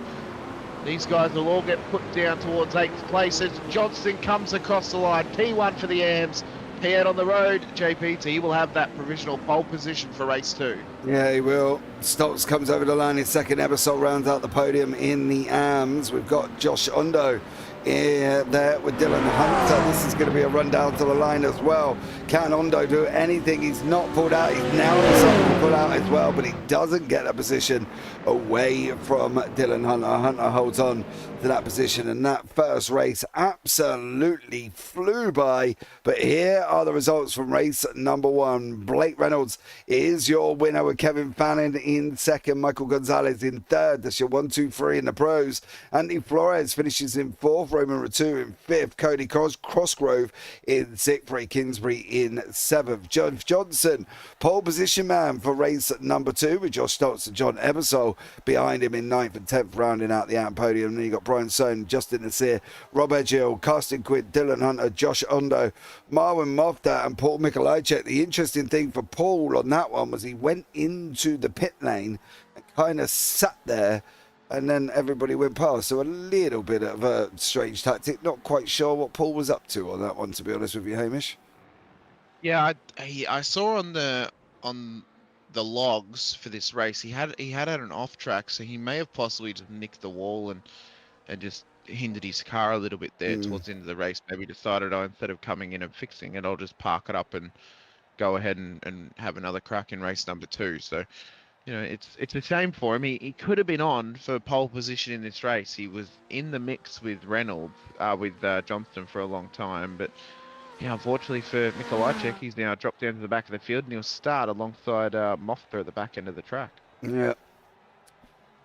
These guys will all get put down towards 8th place as Johnston comes across the line. P1 for the AMs. He out on the road, JP, he will have that provisional pole position for race 2. Yeah, he will. Stoltz comes over the line in second. Eversole rounds out the podium in the AMs. We've got Josh Ondo there with Dylan Hunter. This is going to be a run down to the line as well. Can Ondo do anything? He's not pulled out. He's now decided to pull out as well, but he doesn't get a position away from Dylan Hunter. Hunter holds on to that position, and that first race absolutely flew by. But here are the results from race number 1. Blake Reynolds is your winner, with Kevin Fannin in second, Michael Gonzalez in third. That's your 1, 2, 3 in the pros. Andy Flores finishes in 4th, Roman Ratu in 5th, Cody Crossgrove in 6th, Ray Kingsbury in 7th. John Johnson, pole position man for race number 2, with Josh Stoltz and John Eversole behind him in 9th and 10th, rounding out the out podium. And then you got Brian Sohn, Justin Nasir, Rob Edgill, Carsten Quinn, Dylan Hunter, Josh Ondo, Marwin Mofta and Paul Mikolajczyk. The interesting thing for Paul on that one was he went into the pit lane and kind of sat there, and then everybody went past. So a little bit of a strange tactic. Not quite sure what Paul was up to on that one, to be honest with you, Hamish. Yeah, I saw on the logs for this race, he had an off track, so he may have possibly just nicked the wall and just hindered his car a little bit there towards the end of the race. Maybe decided, instead of coming in and fixing it, I'll just park it up and go ahead and have another crack in race number 2. So, you know, it's a shame for him. He could have been on for pole position in this race. He was in the mix with Reynolds, with Johnston for a long time, but yeah, unfortunately for Mikolajczyk, he's now dropped down to the back of the field, and he'll start alongside Mofta at the back end of the track. Yeah.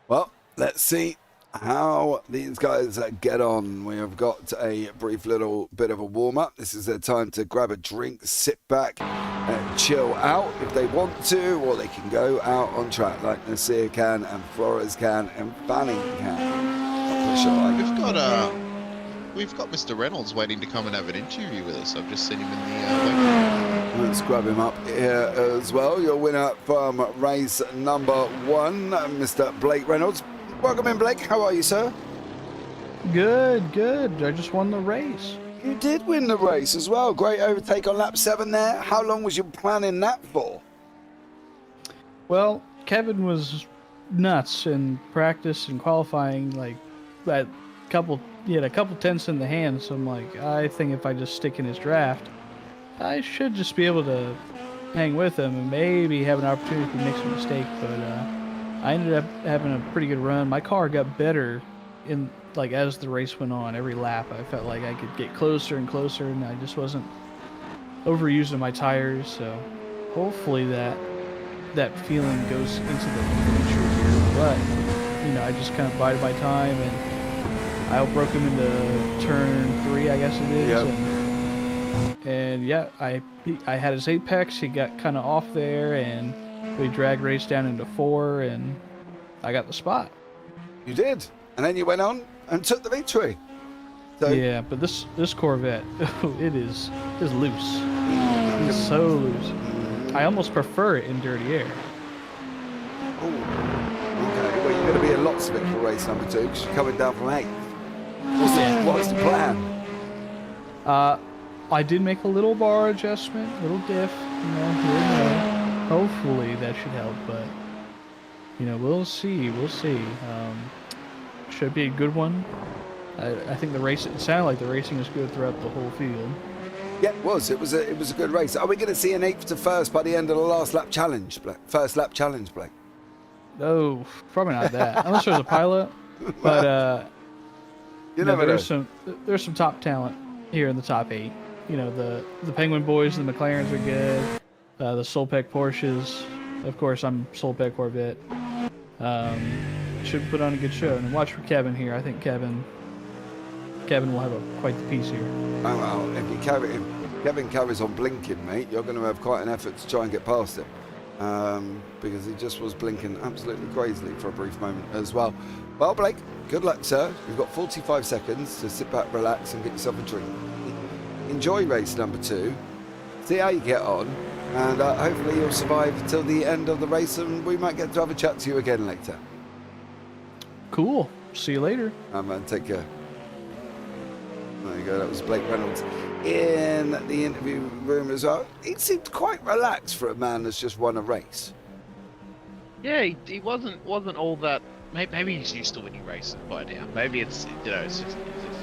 Well, let's see how these guys get on. We have got a brief little bit of a warm-up. This is their time to grab a drink, sit back and chill out if they want to, or they can go out on track like Nasir can and Flores can and Fanning can. We've got Mr. Reynolds waiting to come and have an interview with us. I've just seen him in the Let's grab him up here as well. Your winner from race number 1, Mr. Blake Reynolds. Welcome in, Blake. How are you, sir? Good, good. I just won the race. You did win the race as well. Great overtake on lap 7 there. How long was you planning that for? Well, Kevin was nuts in practice and qualifying. Like, he had a couple tenths in the hand, so I'm like, I think if I just stick in his draft, I should just be able to hang with him and maybe have an opportunity to make some mistake. But I ended up having a pretty good run. My car got better as the race went on. Every lap, I felt like I could get closer and closer, and I just wasn't overusing my tires. So hopefully that feeling goes into the future here. But I just kind of bided my time, and I broke him into turn 3, I guess it is. Yep. And And yeah, I had his apex. He got kind of off there, and we drag raced down into 4, and I got the spot. You did, and then you went on and took the victory. So, Yeah, but this Corvette, it is loose. It's so loose. I almost prefer it in dirty air. Oh, okay. Well, you're going to be in lots of it for race number 2 because you're coming down from 8th. What's the plan? I did make a little bar adjustment, little diff, here and there. Hopefully that should help, but we'll see. Should be a good one. I think it sounded like the racing is good throughout the whole field. Yeah, it was. It was a good race. Are we going to see an 8th to 1st by the end of the last lap challenge, Blake? First lap challenge, Blake? No, probably not that. Unless there's a pilot. But there's some top talent here in the top 8. The Penguin boys and the McLarens are good. The Solpec Porsches. Of course, I'm Solpec Corvette. Should put on a good show. And watch for Kevin here. I think Kevin will have quite the piece here. Oh, well, if Kevin carries on blinking, mate, you're going to have quite an effort to try and get past him. Because he just was blinking absolutely crazily for a brief moment as well. Well, Blake, good luck, sir. You've got 45 seconds to sit back, relax, and get yourself a drink. Enjoy race number 2. See how you get on. And hopefully you'll survive till the end of the race, and we might get to have a chat to you again later. Cool. See you later. Man, take care. There you go, that was Blake Reynolds in the interview room as well. He seemed quite relaxed for a man that's just won a race. Yeah, he wasn't all that. Maybe he's used to winning races by now. Maybe it's just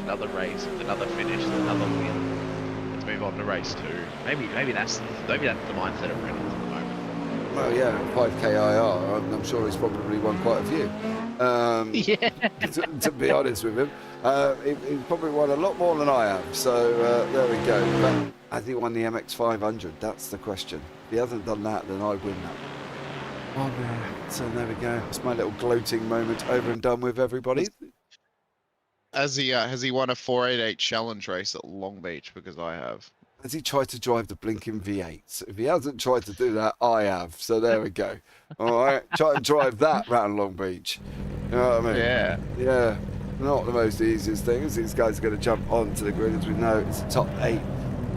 another race, it's another finish, it's another win. Let's move on to race 2. Maybe that's the mindset of Reynolds at the moment. Well, yeah, 5K IR. I'm sure he's probably won quite a few. Yeah. To be honest with him, he's probably won a lot more than I have. So there we go. But has he won the MX500? That's the question. If he hasn't done that, then I win that. Oh, man. So there we go. It's my little gloating moment over and done with, everybody. Has he won a 488 challenge race at Long Beach? Because I have. Has he tried to drive the blinking V8? If he hasn't tried to do that, I have. So there we go. All right, try and drive that round Long Beach. You know what I mean? Yeah. Yeah. Not the most easiest things. These guys are going to jump onto the grid. As we know, it's a top 8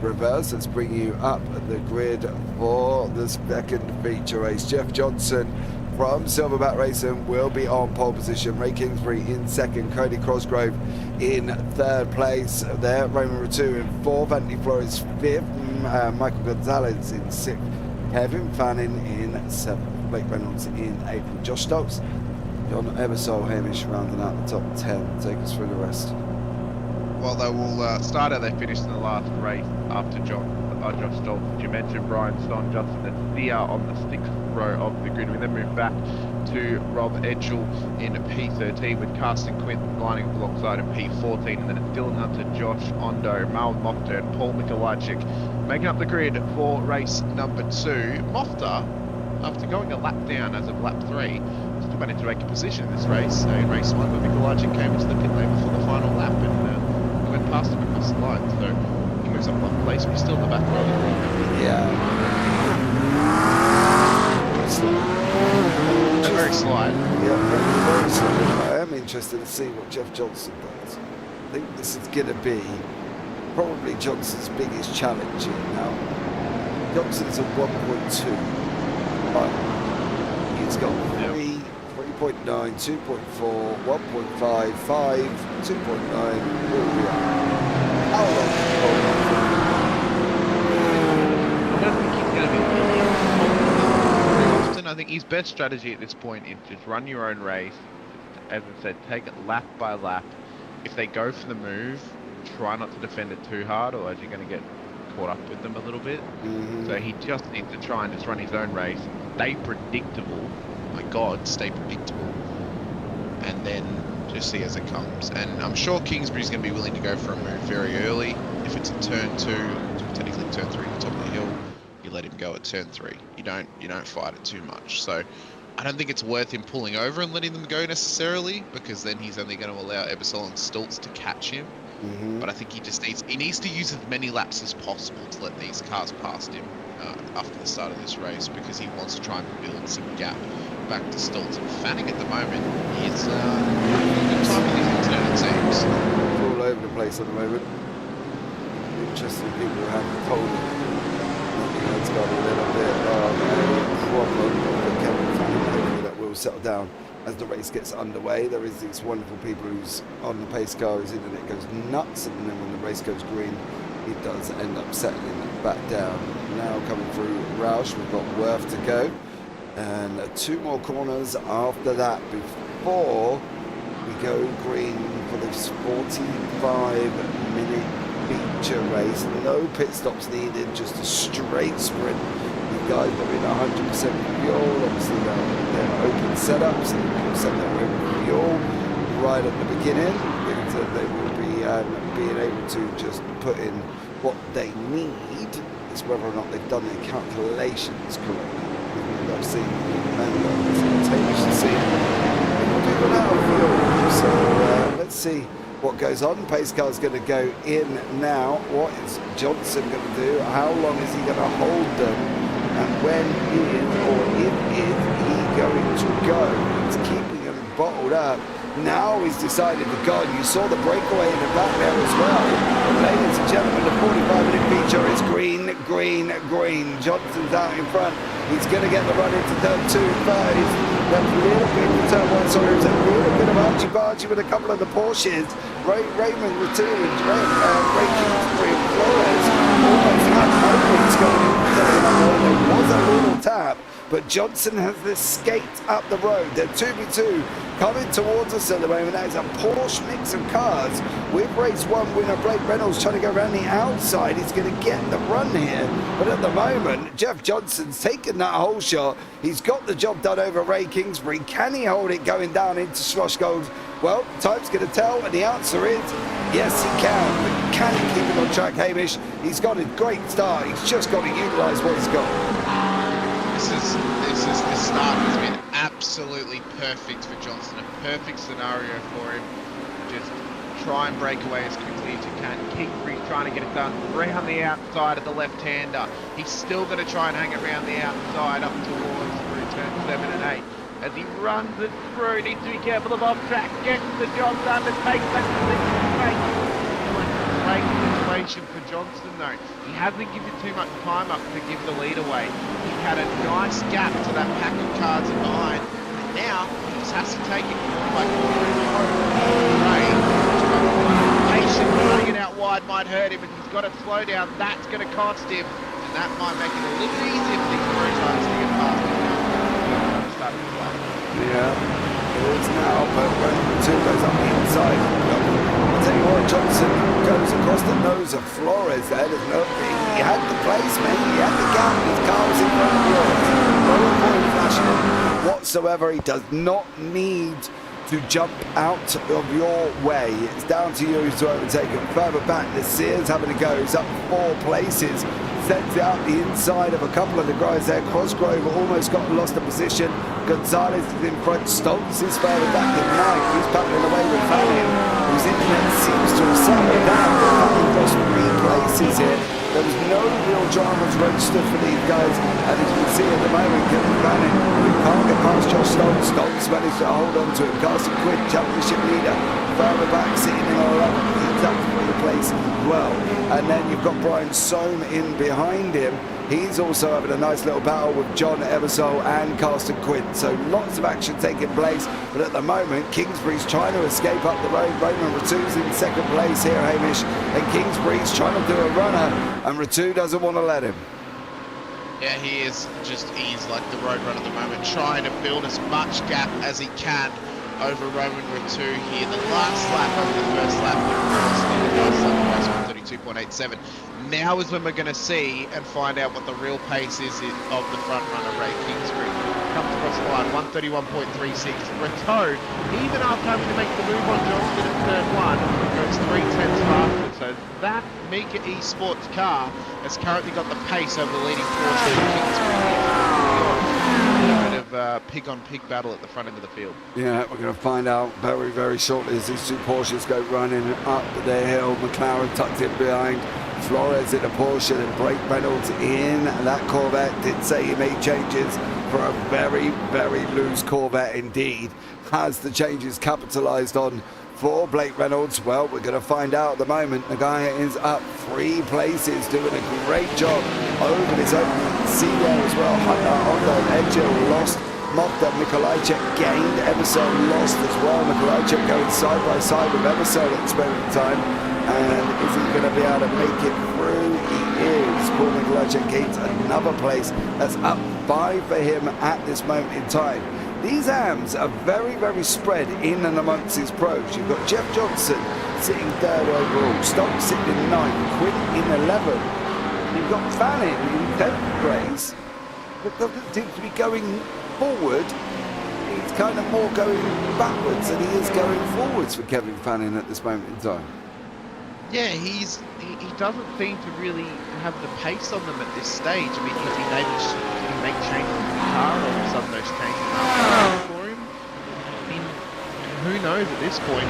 reverse. Let's bring you up the grid for the second feature race. Jeff Johnson from Silverback Racing will be on pole position. Ray Kingsbury in second. Cody Cosgrove in third place there. Roman Ratu in fourth. Anthony Flores fifth. Michael Gonzalez in sixth. Kevin Fannin in seventh. Blake Reynolds in eighth. Josh Stokes, John Ebersole, Hamish rounding out the top 10. Take us through the rest. Well, they will start out. They finished in the last race after Josh Stoltz, as you mentioned, Brian Son, Justin and Thea on the 6th row of the grid. We then move back to Rob Edgell in P13 with Carsten Quint lining up alongside in P14, and then it's Dylan Hunter, Josh Ondo, Mal Mofta and Paul Mikolajczyk making up the grid for race number 2. Mofta, after going a lap down as of lap 3, still managed to make a position in this race. In race 1, but Mikolajczyk came into the pit lane before the final lap and went past him across the line. So he moves up one place, but he's still in the back row. Yeah. Very slight. Yeah, very slight. I am interested to see what Jeff Johnson does. I think this is going to be probably Johnson's biggest challenge here now. Johnson's a 1.2. But he's got 3.9, 2.4, 1.5, 5, 2.9. How long? I don't think he's going to be really very often. I think his best strategy at this point is just run your own race. As I said, take it lap by lap. If they go for the move, try not to defend it too hard, or you're going to get caught up with them a little bit. So he just needs to try and just run his own race, stay predictable. My God, stay predictable, and then just see as it comes. And I'm sure Kingsbury's going to be willing to go for a move very early. If it's a turn 2, technically turn 3 at the top of the hill, you let him go at turn 3. You don't fight it too much. So I don't think it's worth him pulling over and letting them go necessarily, because then he's only going to allow Ebersole and Stoltz to catch him. But I think he needs to use as many laps as possible to let these cars past him after the start of this race, because he wants to try and build some gap back to Stoltz. And Fanning at the moment is good time with his internet, it seems. It's all over the place at the moment. Interesting, people have told him that he's got a little bit of a problem, but Kevin Fanning, hopefully that will settle down as the race gets underway. There is these wonderful people who's on the pace car, his internet goes nuts, and then when the race goes green, he does end up settling back down. Now coming through Roush, we've got Worth to go, and 2 more corners after that before we go green for this 45-minute feature race. No pit stops needed, just a straight sprint. The guys are in 100% fuel, obviously they're open setups, so people set their own fuel right at the beginning, because they will be being able to just put in what they need. It's whether or not they've done their calculations correctly. I've seen Hamish to see people out of fuel, so let's see what goes on. Pace car's going to go in now. What is Johnson going to do? How long is he going to hold them? And when is or if he going to go? He's keeping them bottled up. Now he's decided to go. You saw the breakaway in the back there as well. Ladies and gentlemen, the 45-minute feature is green, green, green. Johnson's out in front. He's going to get the run into turn 2 first. There's a little bit of turn 1, sorry, there's a little bit of argy-bargy with a couple of the Porsches. Raymond Ratu and Ray Kingsbury and Flores almost had moments going in. There was a little tap, but Johnson has this skate up the road. They're 2v2 coming towards us at the moment. That is a Porsche mix of cars with race 1 winner Blake Reynolds trying to go around the outside. He's going to get the run here, but at the moment Jeff Johnson's taken that whole shot. He's got the job done over Ray Kingsbury. Can he hold it going down into Schlossgold? Well, time's going to tell, and the answer is yes, he can. But can he keep it on track, Hamish? He's got a great start. He's just got to utilise what he's got. This start has been absolutely perfect for Johnson. A perfect scenario for him. Just try and break away as quickly as you can. Kingsbury's trying to get it done around the outside of the left-hander. He's still going to try and hang around the outside up towards through turn 7 and 8. As he runs it through, needs to be careful of off track, gets the job done and takes that great situation for Johnson though. He hasn't given too much time up to give the lead away. He had a nice gap to that pack of cars in behind, and now he just has to take it like patient running it out wide might hurt him, and he's got to slow down. That's going to cost him, and that might make it a little easier for these tries to get past him. Yeah, it is now, but when the 2 goes up the inside, I'll tell you what, Johnson goes across the nose of Flores there. There's no, he had the placement, he had the gap, his car was in front of yours. No point flashing whatsoever. He does not need to jump out of your way. It's down to you to overtake him. Further back, the Sears having to go. He's up 4 places. Sends it out the inside of a couple of the guys there. Cosgrove almost lost the position. Gonzalez is in front. Stoltz is further back than Mike. He's battling away with Fanning, whose internet seems to have settled down. Fanning lost 3 places here. There was no real dramas registered for these guys, and as you can see at the moment, Kevin Fanning, who can't get past Josh Stoltz. Stoltz managed to hold on to him. Carson Quinn, championship leader, further back, sitting in all up. He's up for the place as well. And then you've got Brian Soam in behind him. He's also having a nice little battle with John Eversole and Carson Quinn. So lots of action taking place. But at the moment, Kingsbury's trying to escape up the road. Roman Ratu's in second place here, Hamish. And Kingsbury's trying to do a runner. And Ratu doesn't want to let him. Yeah, he is just, he's like the road runner at the moment, trying to build as much gap as he can over Roman Ratu here. The last lap over the first lap, the first lap was 132.87. Now is when we're going to see and find out what the real pace is of the front runner, Ray Kingsbury. Comes across the line, 131.36. Rateau, even after having to make the move on Johnston at turn 1, goes 3/10 faster. So that Mika Esports car has currently got the pace over the leading Porsche Kingsbury. A bit of pig-on-pig battle at the front end of the field. Yeah, we're going to find out very, very shortly as these two Porsches go running up the hill. McLaren tucked in behind. Flores in a Porsche and Blake Reynolds in that Corvette. Did say he made changes for a very, very loose Corvette indeed. Has the changes capitalised on for Blake Reynolds? Well, we're going to find out at the moment. The guy is up 3 places, doing a great job over this opening. See there as well. Honda, Edghill lost. Mofta, Mikolajczyk gained. Emerson lost as well. Mikolajczyk going side by side with Emerson at this moment in time. And is he going to be able to make it through? He is. Paul Mikolajczyk gains another place. That's up 5 for him at this moment in time. These AMs are very, very spread in and amongst his pros. You've got Jeff Johnson sitting 3rd overall, Stokes sitting in 9th, Quinn in 11th. You've got Fannin in 10th place, but doesn't seem to be going forward. He's kind of more going backwards than he is going forwards for Kevin Fannin at this moment in time. Yeah, he doesn't seem to really have the pace on them at this stage. I mean, has he able to make changes in the car, or all of a sudden those changes aren't for him? I mean, who knows at this point?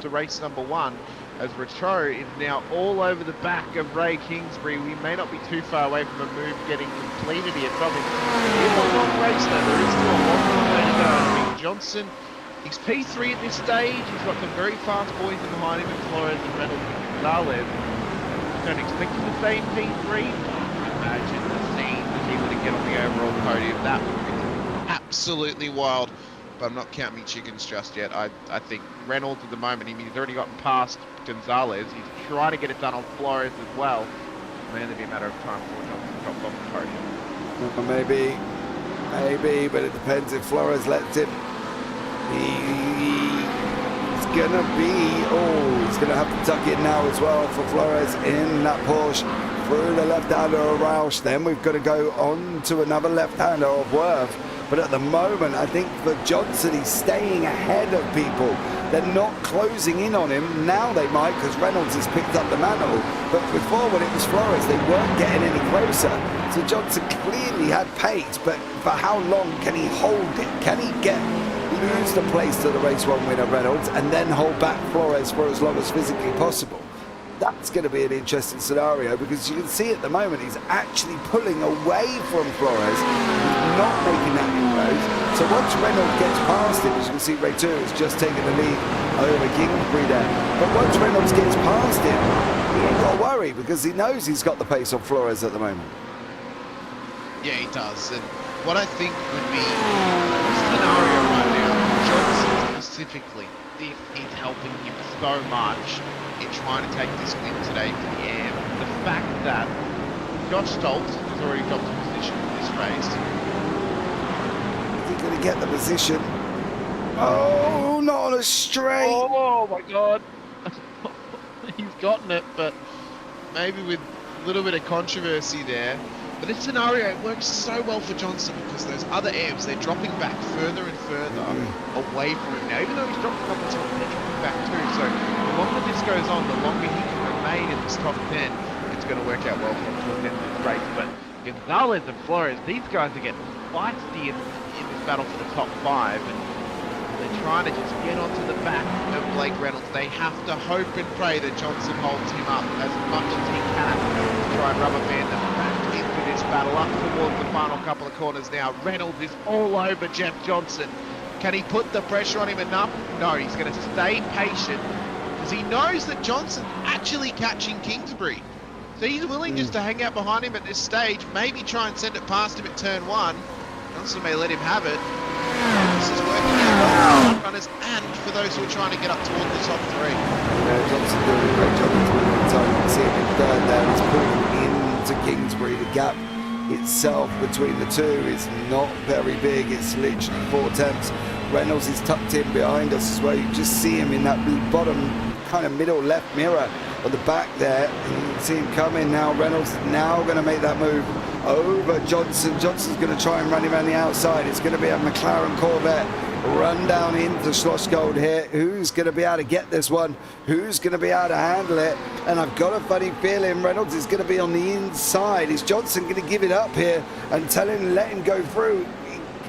To race number 1, as Richo is now all over the back of Ray Kingsbury. We may not be too far away from a move getting completed here. Probably it's a long race though. There is still a long way to go. I mean, Johnson, he's P3 at this stage. He's got some very fast boys in behind him, and Flores and Reynolds and Gonzalez. Don't expect him to stay in P3. Imagine the scene if he were to get on the overall podium. That would be absolutely wild. But I'm not counting me chickens just yet. I think Reynolds at the moment, I mean, he's already gotten past Gonzalez. He's trying to get it done on Flores as well. It may only be a matter of time before Johnson drops off the podium. Maybe, but it depends if Flores lets him. He's gonna he's gonna have to tuck in now as well for Flores in that Porsche through the left-hander of Roush. Then we've got to go on to another left-hander of Worth. But at the moment, I think for Johnson, he's staying ahead of people. They're not closing in on him. Now they might, because Reynolds has picked up the mantle. But before, when it was Flores, they weren't getting any closer. So Johnson clearly had pace, but for how long can he hold it? Can he lose the place to the race 1 winner Reynolds and then hold back Flores for as long as physically possible? That's going to be an interesting scenario, because you can see at the moment he's actually pulling away from Flores. He's not making that inroads. So once Reynolds gets past him, as you can see, Ray 2 has just taken the lead over Kingsbury there. But once Reynolds gets past him, he ain't got to worry, because he knows he's got the pace on Flores at the moment. Yeah, he does. And what I think would be a scenario right now, Johnson specifically, if he's helping him so much in trying to take this win today for the AM, the fact that Josh Stoltz has already dropped a position in this race. Is he going to get the position? Oh, not on a straight. Oh my God. He's gotten it, but maybe with a little bit of controversy there. But this scenario, it works so well for Johnson, because those other AMs, they're dropping back further and further away from him. Now, even though he's dropping on the top, they're dropping back too. So the longer this goes on, the longer he can remain in this top 10, it's going to work out well for him towards the end of this race. But Gonzalez and Flores, these guys are getting feisty in this battle for the top 5. And they're trying to just get onto the back of Blake Reynolds. They have to hope and pray that Johnson holds him up as much as he can to try and rubber band them back into this battle. Up towards the final couple of corners now. Reynolds is all over Jeff Johnson. Can he put the pressure on him enough? No, he's going to stay patient, because he knows that Johnson's actually catching Kingsbury. So he's willing just to hang out behind him at this stage, maybe try and send it past him at turn 1. Johnson may let him have it. This is working out well for runners and for those who are trying to get up toward the top 3. Yeah, Johnson doing a great job at the moment in time. You can see him in 3rd there. He's pulling into Kingsbury. The gap itself between the two is not very big. It's literally 4 tenths. Reynolds is tucked in behind us as well. You just see him in that bottom kind of middle left mirror at the back there, and you can see him coming now. Reynolds is now going to make that move over Johnson. Johnson's going to try and run him around the outside. It's going to be a McLaren Corvette run down into Schlossgold here. Who's going to be able to get this one? Who's going to be able to handle it? And I've got a funny feeling Reynolds is going to be on the inside. Is Johnson going to give it up here and tell him, let him go through?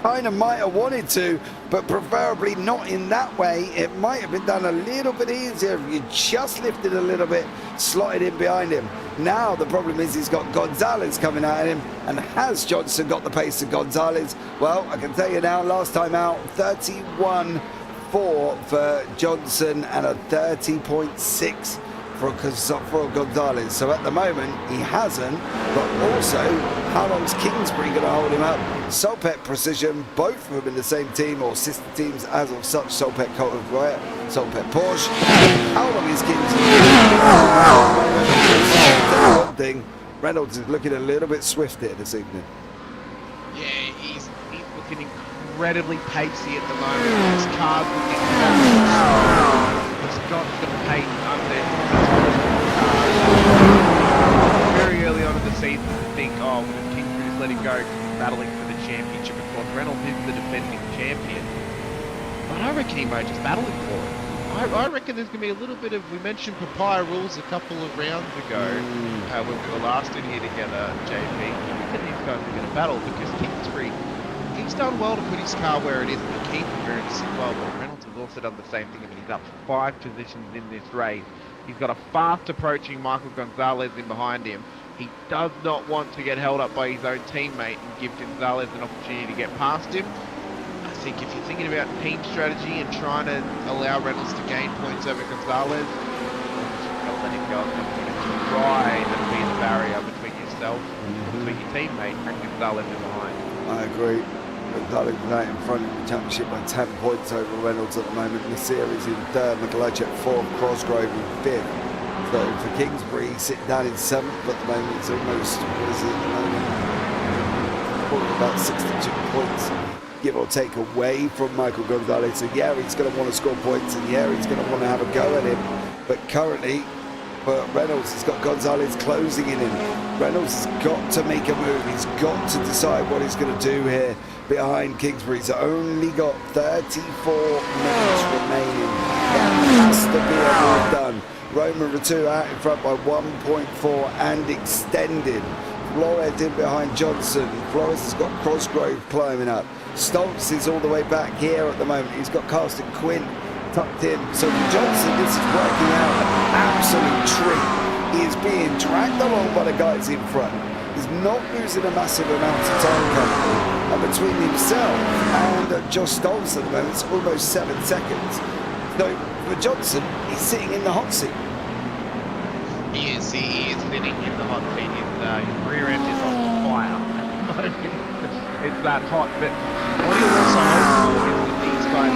Kind of might have wanted to, but preferably not in that way. It might have been done a little bit easier if you just lifted a little bit, slotted in behind him. Now the problem is he's got Gonzalez coming at him, and has Johnson got the pace of Gonzalez? Well, I can tell you now, last time out, 31.4 for Johnson and a 30.6 for Gonzalez. So at the moment he hasn't, but also how long's Kingsbury going to hold him up? Solpet Precision, both of them in the same team or sister teams as of such. Solpet Colt of Riot, Solpet Porsche. How long is Kingsbury? One thing, Reynolds is looking a little bit swift here this evening. Yeah, he's looking incredibly pacey at the moment. His car's looking he's got the pace under very early on in the season to think, oh, Kingsbury just let it go, battling for the championship. Of course, Reynolds is the defending champion, but I reckon he might just battling for it. I reckon there's going to be a little bit of, we mentioned papaya rules a couple of rounds ago when we were last in here together, JP. I reckon these guys are going to battle because Gt3, he's done well to put his car where it is, but keep him very well. But Reynolds has also done the same thing. I mean, he's up 5 positions in this race. He's got a fast approaching Michael Gonzalez in behind him. He does not want to get held up by his own teammate and give Gonzalez an opportunity to get past him. I think if you're thinking about team strategy and trying to allow Reynolds to gain points over Gonzalez, don't let him go. Try to be the barrier between yourself, between your teammate and Gonzalez in behind. I agree. Gonzalez is out in front of the championship by 10 points over Reynolds at the moment. Nasir is in third, Mikolajczyk 4th, Cosgrove in 5th. So for Kingsbury, he's sitting down in 7th at the moment. It's almost, what is it at the moment? Probably about 62 points, give or take, away from Michael Gonzalez. So yeah, he's going to want to score points, and yeah, he's going to want to have a go at him. But currently, for Reynolds, he's got Gonzalez closing in him. Reynolds has got to make a move. He's got to decide what he's going to do here behind Kingsbury. He's only got 34 minutes remaining. That has to be a move done. Roman Ratu out in front by 1.4 and extended. Flores in behind Johnson. Flores has got Cosgrove climbing up. Stoltz is all the way back here at the moment. He's got Carsten Quinn tucked in. So for Johnson, this is working out an absolute treat. He is being dragged along by the guys in front. He's not losing a massive amount of time currently. And between himself and Josh Stoltz at the moment, it's almost 7 seconds. So for Johnson, he's sitting in the hot seat. He is sitting in the hot seat. His rear end is on fire at the moment. It's that hot, but what he also hopes for is that these guys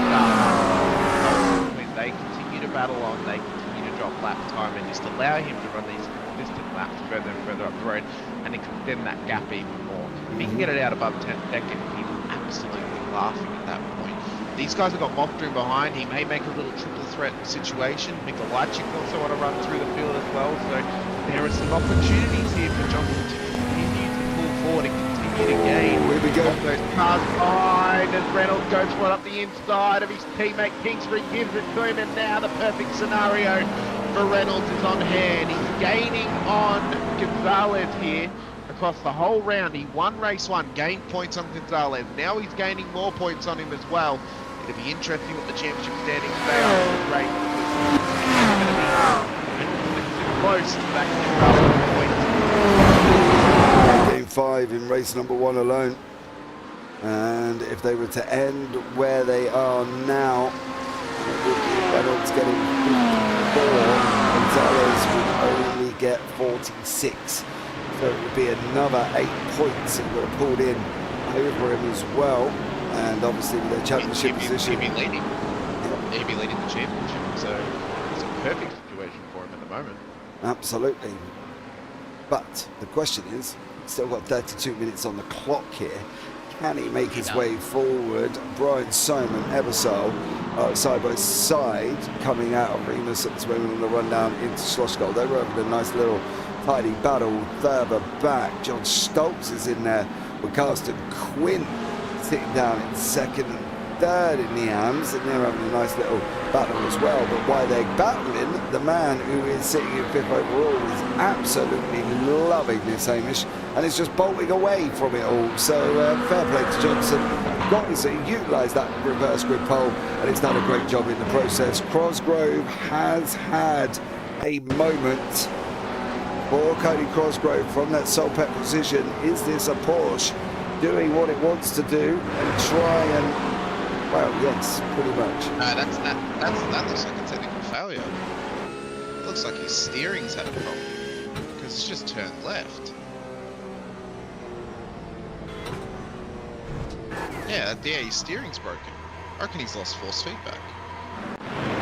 when they continue to battle on, they continue to drop lap time and just allow him to run these consistent laps further and further up the road and extend that gap even more. If he can get it out above 10 seconds, he's absolutely laughing at that point. These guys have got Mofter in behind. He may make a little triple threat situation. Mikolajczyk also want to run through the field as well. So there are some opportunities here for Johnson to continue to pull forward and continue to gain. Here we go. Those cars behind as Reynolds goes right up the inside of his teammate. Kingsbury gives it to him, and now the perfect scenario for Reynolds is on hand. He's gaining on Gonzalez here. Across the whole round, he won race 1, gained points on Gonzalez. Now he's gaining more points on him as well. It'll be interesting what the championship standings say after this race. It's close to back to Game 5 in race number 1 alone. And if they were to end where they are now, Reynolds getting 54, Gonzalez would only get 46. So it would be another 8 points he would have pulled in over him as well. And obviously with their championship position. He'd be leading the championship, so it's a perfect situation for him at the moment. Absolutely. But the question is, he's still got 32 minutes on the clock here. Can he make his way forward? Brian Simon, Ebersole, side by side, coming out of Remus at this moment on the run down into Schlossgold. They were having a nice little tidy battle further back. John Stoltz is in there with Carsten Quinn sitting down in second. third in the Hams, and they're having a nice little battle as well. But while they're battling, the man who is sitting in 5th overall is absolutely loving this, Hamish, and is just bolting away from it all. So fair play to Johnson. Got to utilise that reverse grid pole, and he's done a great job in the process. Cosgrove has had a moment for Cody Cosgrove from that sole pet position. Is this a Porsche doing what it wants to do and try and, well, yes, pretty much. That looks like a technical failure. It looks like his steering's had a problem because it's just turned left. Yeah, his steering's broken. I reckon he's lost force feedback.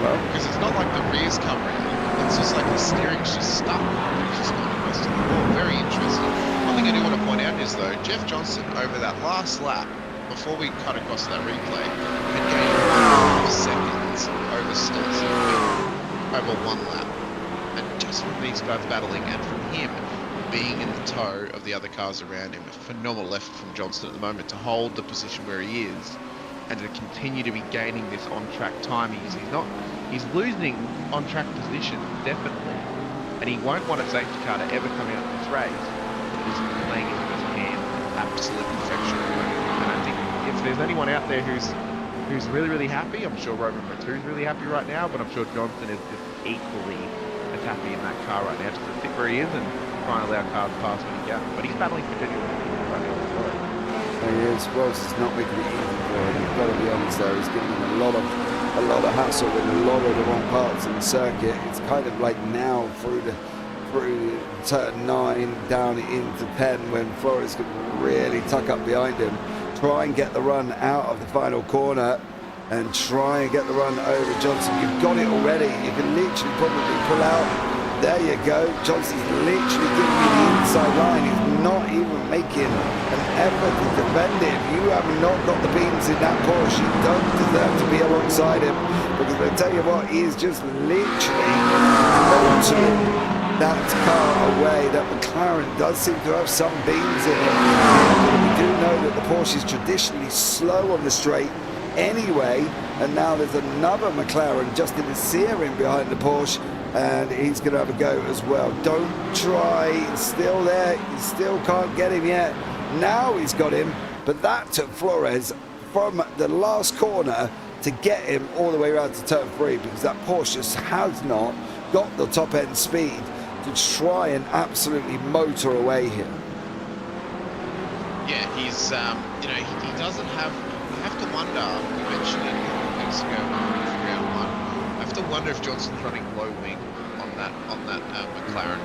Well, Because it's not like the rear's come round. It's just like the steering's just stuck. It's just not close to the ball. Very interesting. One thing I do want to point out is though, Jeff Johnson over that last lap, before we cut across that replay, had gained 4 seconds over Stolzen over 1 lap. And just from these guys battling and from him being in the tow of the other cars around him, a phenomenal effort from Johnson at the moment to hold the position where he is and to continue to be gaining this on-track time. He's losing on-track position, definitely, and he won't want a safety car to ever come out in this race. He's playing into his hand, absolute perfection at the moment. And I think if there's anyone out there who's really, really happy, I'm sure Roman Matu's really happy right now, but I'm sure Johnson is just equally as happy in that car right now, just to sit where he is and try and allow cars past when he can. But he's battling for genuine right now. he is. Wells is not making it easy for him. You've got to be honest there. He's giving him a lot of hassle in a lot of the wrong parts of the circuit. It's kind of like now through turn 9 down into 10 when Flores can really tuck up behind him, try and get the run out of the final corner and try and get the run over Johnson. You've got it already. You can literally probably pull out. There you go. Johnson's literally giving you the inside line. He's not even making an effort to defend it. If you have not got the beans in that Porsche, you don't deserve to be alongside him, because I tell you what, he is just literally motoring that car away. That McLaren does seem to have some beans in it. We do know that the Porsche is traditionally slow on the straight anyway, and now there's another McLaren just in the searing behind the Porsche, and he's going to have a go as well. Don't try. He's still there. You still can't get him yet. Now he's got him, but that took Flores from the last corner to get him all the way around to turn 3, because that Porsche just has not got the top end speed to try and absolutely motor away here. Yeah, he's he doesn't have. You have to wonder. We mentioned it weeks ago for round 1. I have to wonder if Johnson's running low wing on that McLaren.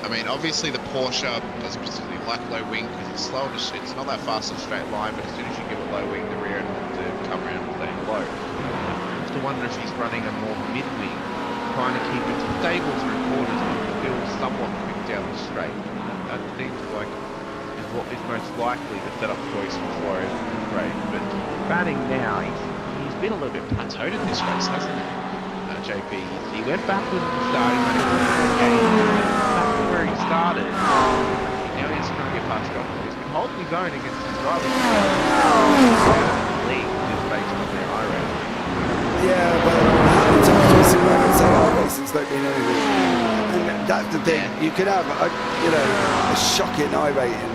I mean, obviously the Porsche doesn't particularly like low wing because it's slow. It's not that fast in a straight line, but as soon as you give it low wing, the rear end to come around and stay low. I have to wonder if he's running a more mid wing, trying to keep it stable through corners but feel somewhat quick down the straight. That seems like is what is most likely the setup choice for Flores in this race. But Banning now, he's been a little bit plateaued in this race, hasn't he? JP. He went backwards at the starting line, back to where he started. Now he's trying to get past Johnson. He's been holding his own against his rival. League is based on their I rating. Yeah, but how many times we see that say our races don't mean anything? And that's the thing. You can have a shocking I rating,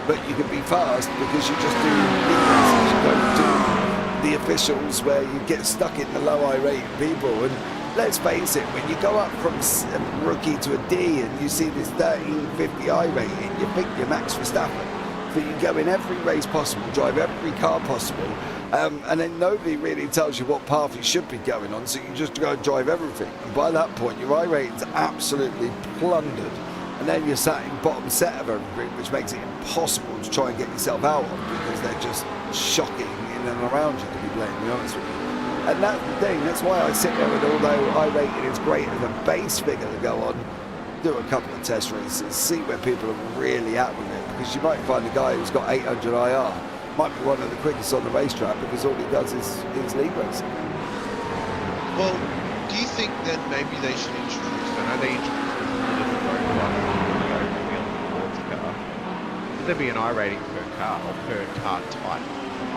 but you can be fast because you just do leads. You don't do the officials where you get stuck in the low I rating people. And let's face it, when you go up from a rookie to a D and you see this 1350 I rating, you think you're Max Verstappen. So you go in every race possible, drive every car possible, and then nobody really tells you what path you should be going on, so you just go and drive everything. And by that point, your I rating's absolutely plundered. And then you're sat in bottom set of everything, which makes it impossible to try and get yourself out of, because they're just shocking in and around you, to be blatantly honest with you. And that's the thing, that's why I sit there, and although I rating is great as a base figure to go on, do a couple of test races, see where people are really at with it, because you might find a guy who's got 800 IR might be one of the quickest on the racetrack because all he does is league racing. Well, do you think that maybe they should introduce, I know they introduced the roadblock car. Should there be an I rating per car or per car type?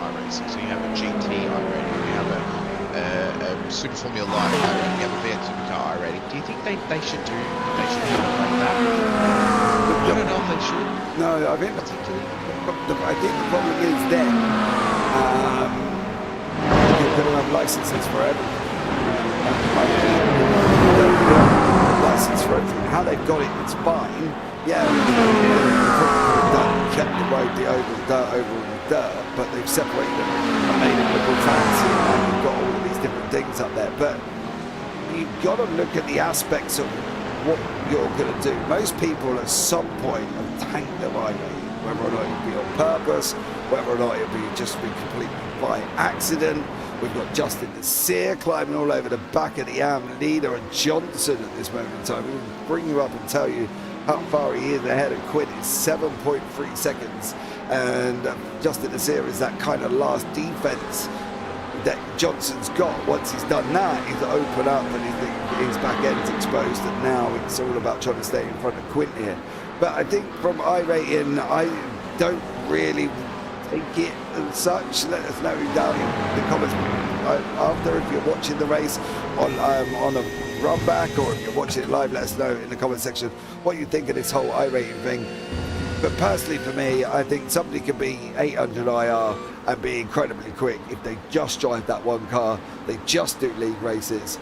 iRacing. So you have a GT iRating, you have a Super Formula Light iRating, you have a V8 Supercar iRating. Do you think they should do? They should have it like that? I don't know if they should. No, I think Particularly. I think the problem is then you're going to have licenses for everything. License for everything. How they've got it, it's fine. Yeah, kept the road, the dirt over all the dirt, but they've separated them and made it look all fancy, and you've got all of these different things up there. But you've got to look at the aspects of what you're going to do. Most people at some point have tanked their ride, whether or not it'll be on purpose, whether or not it'll be just be completely by accident. We've got Justin Desir climbing all over the back of the AM leader and Johnson at this moment in time. We'll bring you up and tell you how far he is ahead of Quinn. It's 7.3 seconds. And Justin Desir is that kind of last defense that Johnson's got. Once he's done that, he's open up and his back end's exposed, and now it's all about trying to stay in front of Quinn here. But I think from iRating, I don't really take it and such. Let us know down in the comments after, if you're watching the race on a run back, or if you're watching it live, let us know in the comment section what you think of this whole iRating thing. But personally for me, I think somebody can be 800 IR and be incredibly quick if they just drive that one car, they just do league races.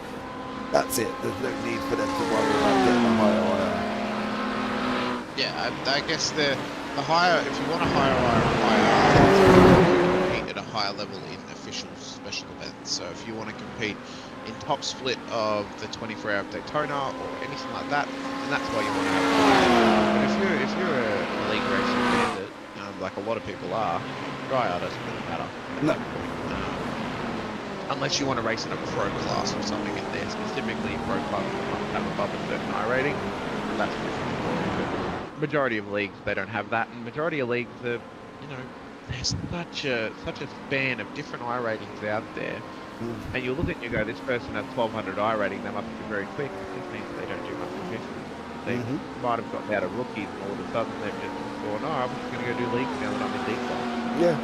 That's it. There's no need for them to worry about getting a higher IR. Yeah, I guess the higher, if you want a higher IR, compete at a higher level in official special events. So if you want to compete in top split of the 24-hour Daytona or anything like that, then that's why you want to have it. But if you're a league racing bandit, like a lot of people are, IR doesn't really matter. No. Unless you want to race in a pro class or something in there, specifically pro class must have above a certain I rating. That's different. Majority of leagues, they don't have that, and majority of leagues are, there's such a span of different I ratings out there. And you look at it and you go, this person has 1200 I rating, they must be very quick. This means they don't do much officials. They might have gotten out of rookies, and all of a sudden they've just gone, I'm just going to go do leagues now that I'm in league class. Yeah,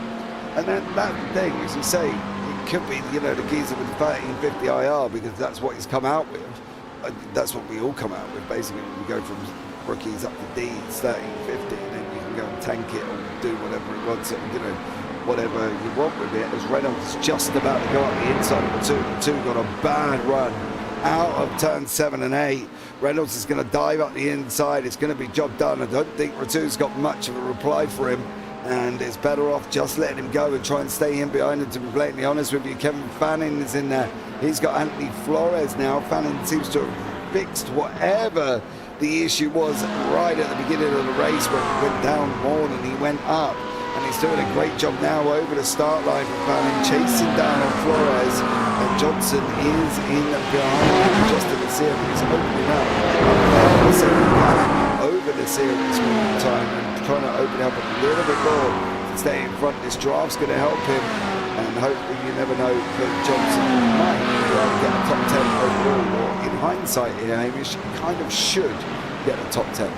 and then that thing, as you say, it could be, the geezer with 1350 IR, because that's what he's come out with. That's what we all come out with, basically. We go from rookies up to D's, 1350, and then you can go and tank it or do whatever it wants, whatever you want with it. As Reynolds is just about to go up the inside of the two got a bad run out of turn 7 and 8. Reynolds is going to dive up the inside. It's going to be job done. I don't think Ratu's got much of a reply for him, and it's better off just letting him go and try and stay in behind him. To be blatantly honest with you, Kevin Fanning is in there. He's got Anthony Flores now. Fanning seems to have fixed whatever the issue was right at the beginning of the race, when he went down more than he went up. And he's doing a great job now over the start line for Fanning, chasing down on Flores. And Johnson is in behind just in the series. He's opening up over the series one time and trying to open up a little bit more to stay in front. This draft's going to help him, and hopefully, you never know, that Johnson might get a top 10 overall, or in hindsight here, Hamish kind of should get a top 10.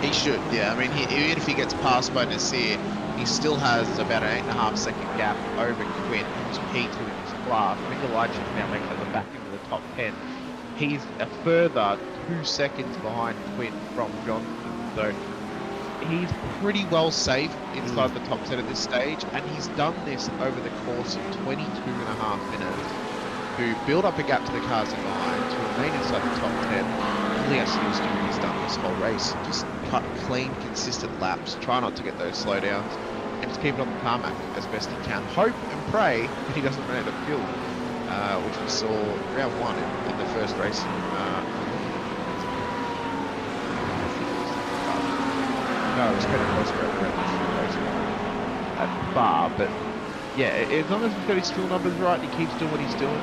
He should, yeah. I mean, even if he gets passed by Nasir, he still has about an 8.5 second gap over Quinn, who's P2 in his class. Nikolajczyk now makes it back into the top 10. He's a further 2 seconds behind Quinn from Johnson, so he's pretty well safe inside the top 10 at this stage, and he's done this over the course of 22.5 minutes to build up a gap to the cars in line, to remain inside the top 10. All he has to do is do what he's done this whole race. Just cut clean, consistent laps, try not to get those slowdowns, and just keep it on the tarmac as best he can. Hope and pray that he doesn't run out of fuel, which we saw round 1 in the first race. No, it was kind of close at bar, but yeah, as long as he's got his fuel numbers right and he keeps doing what he's doing,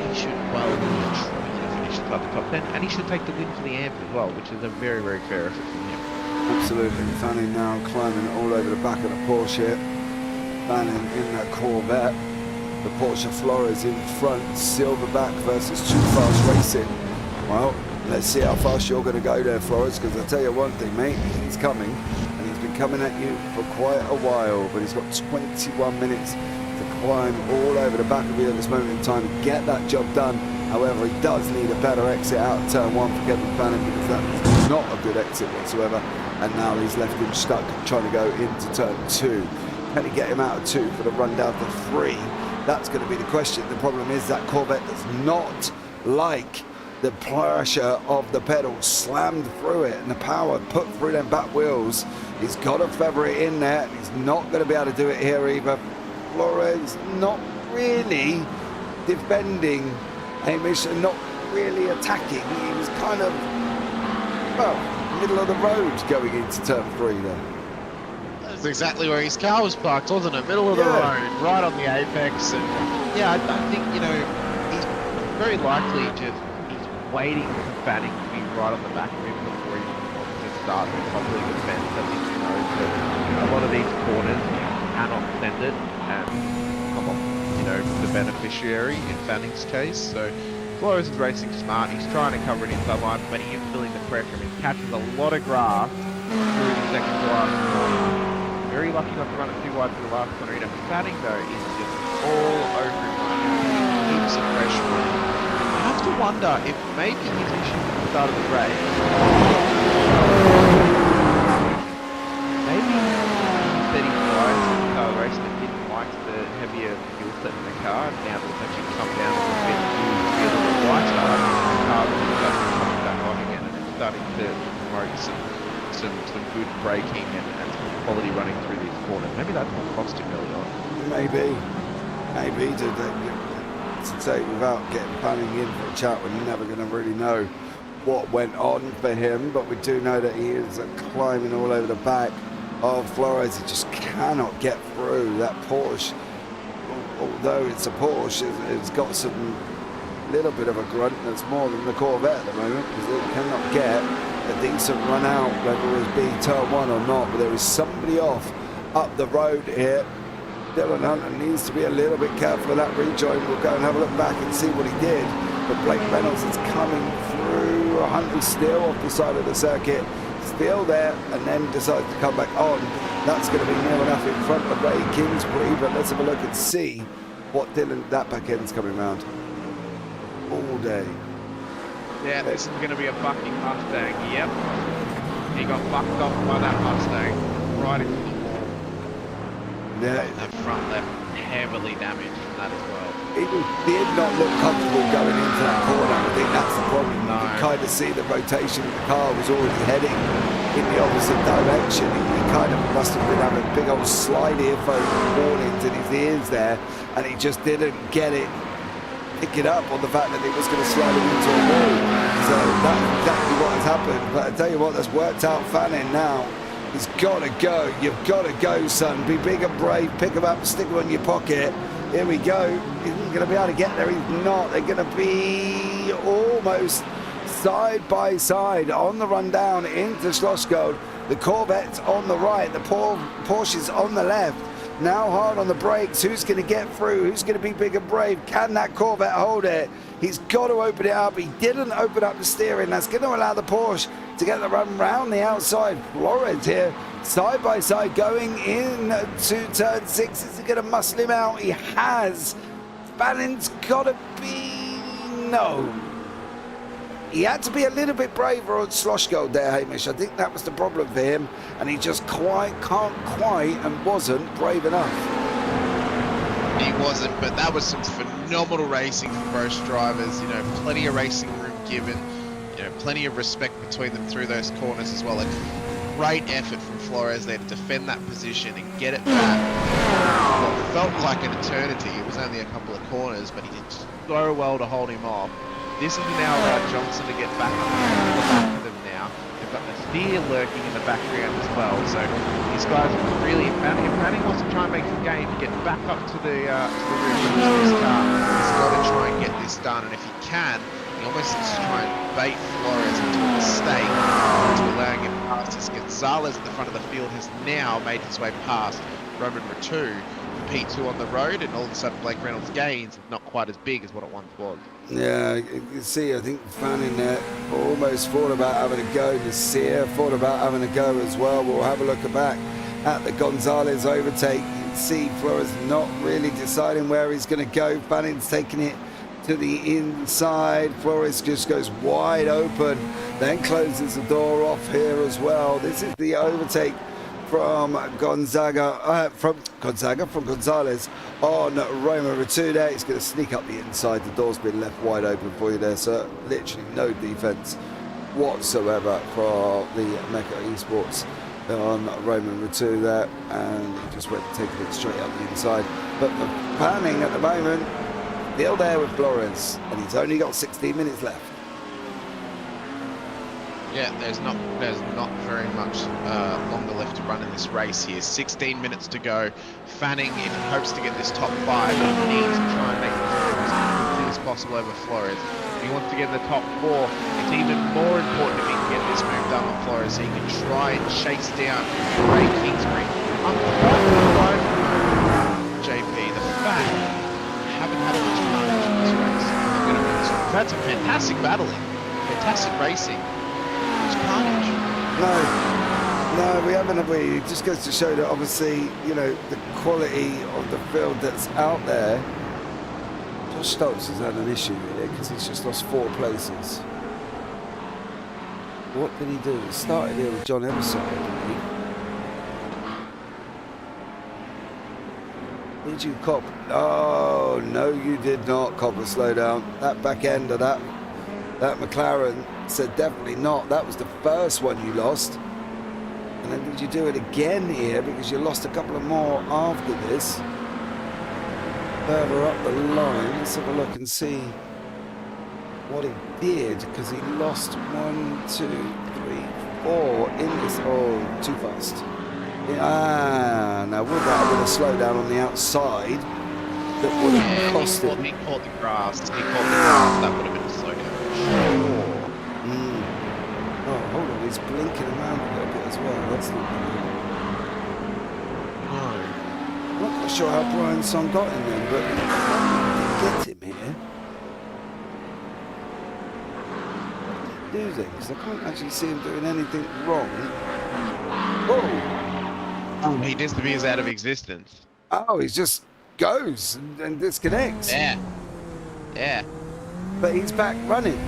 he should finish inside the top 10, and he should take the win for the AMP as well, which is a very, very fair effort from him. Absolutely. Fanning now climbing all over the back of the Porsche. Fanning in that Corvette. The Porsche Flores in front. Silverback versus Too Fast Racing. Well, let's see how fast you're going to go there, Flores, because I'll tell you one thing, mate, he's coming, and he's been been coming at you for quite a while, but he's got 21 minutes to climb all over the back of you at this moment in time and get that job done. However, he does need a better exit out of turn 1 for Kevin Fanning, because that's not a good exit whatsoever. And now he's left him stuck trying to go into turn 2. Can he get him out of 2 for the run down to 3? That's going to be the question. The problem is that Corvette does not like the pressure of the pedal slammed through it and the power put through them back wheels. He's got to feather it in there. He's not going to be able to do it here either. Flores not really defending Hamish and not really attacking. He was kind of, well, middle of the road going into turn 3 there. That's exactly where his car was parked, wasn't it? Middle of the road, right on the apex. And yeah, I think, you know, he's very likely to, he's waiting for Fanning to be right on the back of him before he can start to properly defend. I think he knows that a lot of these corners cannot send it and come off, you know, the beneficiary in Fanning's case. So Flores is racing smart. He's trying to cover it inside line, but he is feeling the pressure. I mean, he catches a lot of grass through the second to last corner. Very lucky not to run it too wide for the last corner. Fanning though is just all over him right now. Heaps of pressure on him. I have to wonder if maybe his issue at the start of the race, maybe that he drives a race that didn't like the heavier fuel set in the car. Now that it's actually come down a bit to be a little lighter, the car really does come back on again, and it's starting to promote some good braking and some quality running through these corners. Maybe that's what cost him early on. Maybe to say, without getting Fanning in for a chat, we're never going to really know what went on for him, but we do know that he is climbing all over the back of Flores. He just cannot get through that Porsche. Although it's a Porsche, it's got some little bit of a grunt that's more than the Corvette at the moment, because it cannot get a decent run out, whether it be turn 1 or not. But there is somebody off up the road here. Dylan Hunter needs to be a little bit careful of that rejoin. We'll go and have a look back and see what he did. But Blake Reynolds is coming through. Hunter's still off the side of the circuit, still there, and then decides to come back on. That's going to be near enough in front of Ray Kingsbury, but let's have a look and see what Dylan, that back end's coming round all day. Yeah, this is going to be a fucking Mustang. Yep. He got fucked off by that Mustang right into the wall. Yeah. That front left heavily damaged from that as well. It did not look comfortable going into that corner. I think that's the problem. No. You can kind of see the rotation of the car was already heading in the opposite direction. He kind of must have been having big old slide earphone warnings in his ears there, and he just didn't get it. Pick it up on the fact that it was going to slide him into a wall. So that's exactly what has happened. But I tell you what, that's worked out Fanning now. He's got to go. You've got to go, son. Be big and brave. Pick him up, stick him in your pocket. Here we go. He's going to be able to get there. He's not. They're going to be almost side by side on the run down into Schlossgold. The Corvette's on the right. The Porsche's on the left. Now hard on the brakes. Who's going to get through? Who's going to be big and brave? Can that Corvette hold it? He's got to open it up. He didn't open up the steering. That's going to allow the Porsche to get the run round the outside. Flores here, side by side, going in to turn 6. Is he going to muscle him out? He has. Fanning's got to be... No. He had to be a little bit braver on Schlossgold there, Hamish. I think that was the problem for him, and he just can't quite and wasn't brave enough. He wasn't, but that was some phenomenal racing from both drivers. You know, plenty of racing room given. You know, plenty of respect between them through those corners as well. A great effort from Flores there to defend that position and get it back. Well, it felt like an eternity. It was only a couple of corners, but he did so well to hold him off. This has now allowed Johnson to get back up the back of them now. They've got the steer lurking in the background as well. So these guys are really, if Fanning wants to try and make some game, get back up to the rear of this car. He's got to try and get this done. And if he can, he almost needs to try and bait Flores into a mistake to allowing him past. As Gonzalez at the front of the field has now made his way past Roman Ratu. P2 on the road, and all of a sudden Blake Reynolds' gains not quite as big as what it once was. Yeah, you see, I think Fanning almost thought about having a go. Nasir thought about having a go as well. We'll have a look back at the Gonzalez overtake. You can see Flores not really deciding where he's going to go. Fanning's taking it to the inside. Flores just goes wide open, then closes the door off here as well. This is the overtake from Gonzalez on Roma Rotuda. He's going to sneak up the inside. The door's been left wide open for you there, sir. Literally no defense whatsoever for the Mecca Esports on Roman Rotuda, and he just went taking it straight up the inside. But the planning at the moment, still there with Flores, and he's only got 16 minutes left. Yeah, there's not very much longer left to run in this race here. 16 minutes to go. Fanning, if he hopes to get this top 5, he needs to try and make this as quickly as possible over Flores. If he wants to get in the top 4, it's even more important if he can get this move done with Flores, so he can try and chase down Ray Kingsbury. I'm surprised, JP, the fact haven't had much advantage in this race. That's a fantastic battling, fantastic racing. Carnage. No, we haven't, have we? It just goes to show that obviously, you know, the quality of the field that's out there. Josh Stokes has had an issue here because he's just lost 4 places. What did he do? He started here with John Emerson, I believe. Did you cop? Oh, no, you did not cop a slowdown. That back end of that McLaren said definitely not. That was the first one you lost. And then did you do it again here because you lost a couple of more after this? Further up the line, let's have a look and see what he did, because he lost 1, 2, 3, 4 in this. Oh, too fast. Now would that have been a slowdown on the outside that would have cost him? He caught the grass. That would have been a slowdown. Oh, hold on, he's blinking around a little bit as well. That's not good. No. I'm not quite sure how Brian Son got him then, but he did get him here. Do things. I can't actually see him doing anything wrong. Oh! He disappears out of existence. Oh, he just goes and disconnects. Yeah. But he's back running.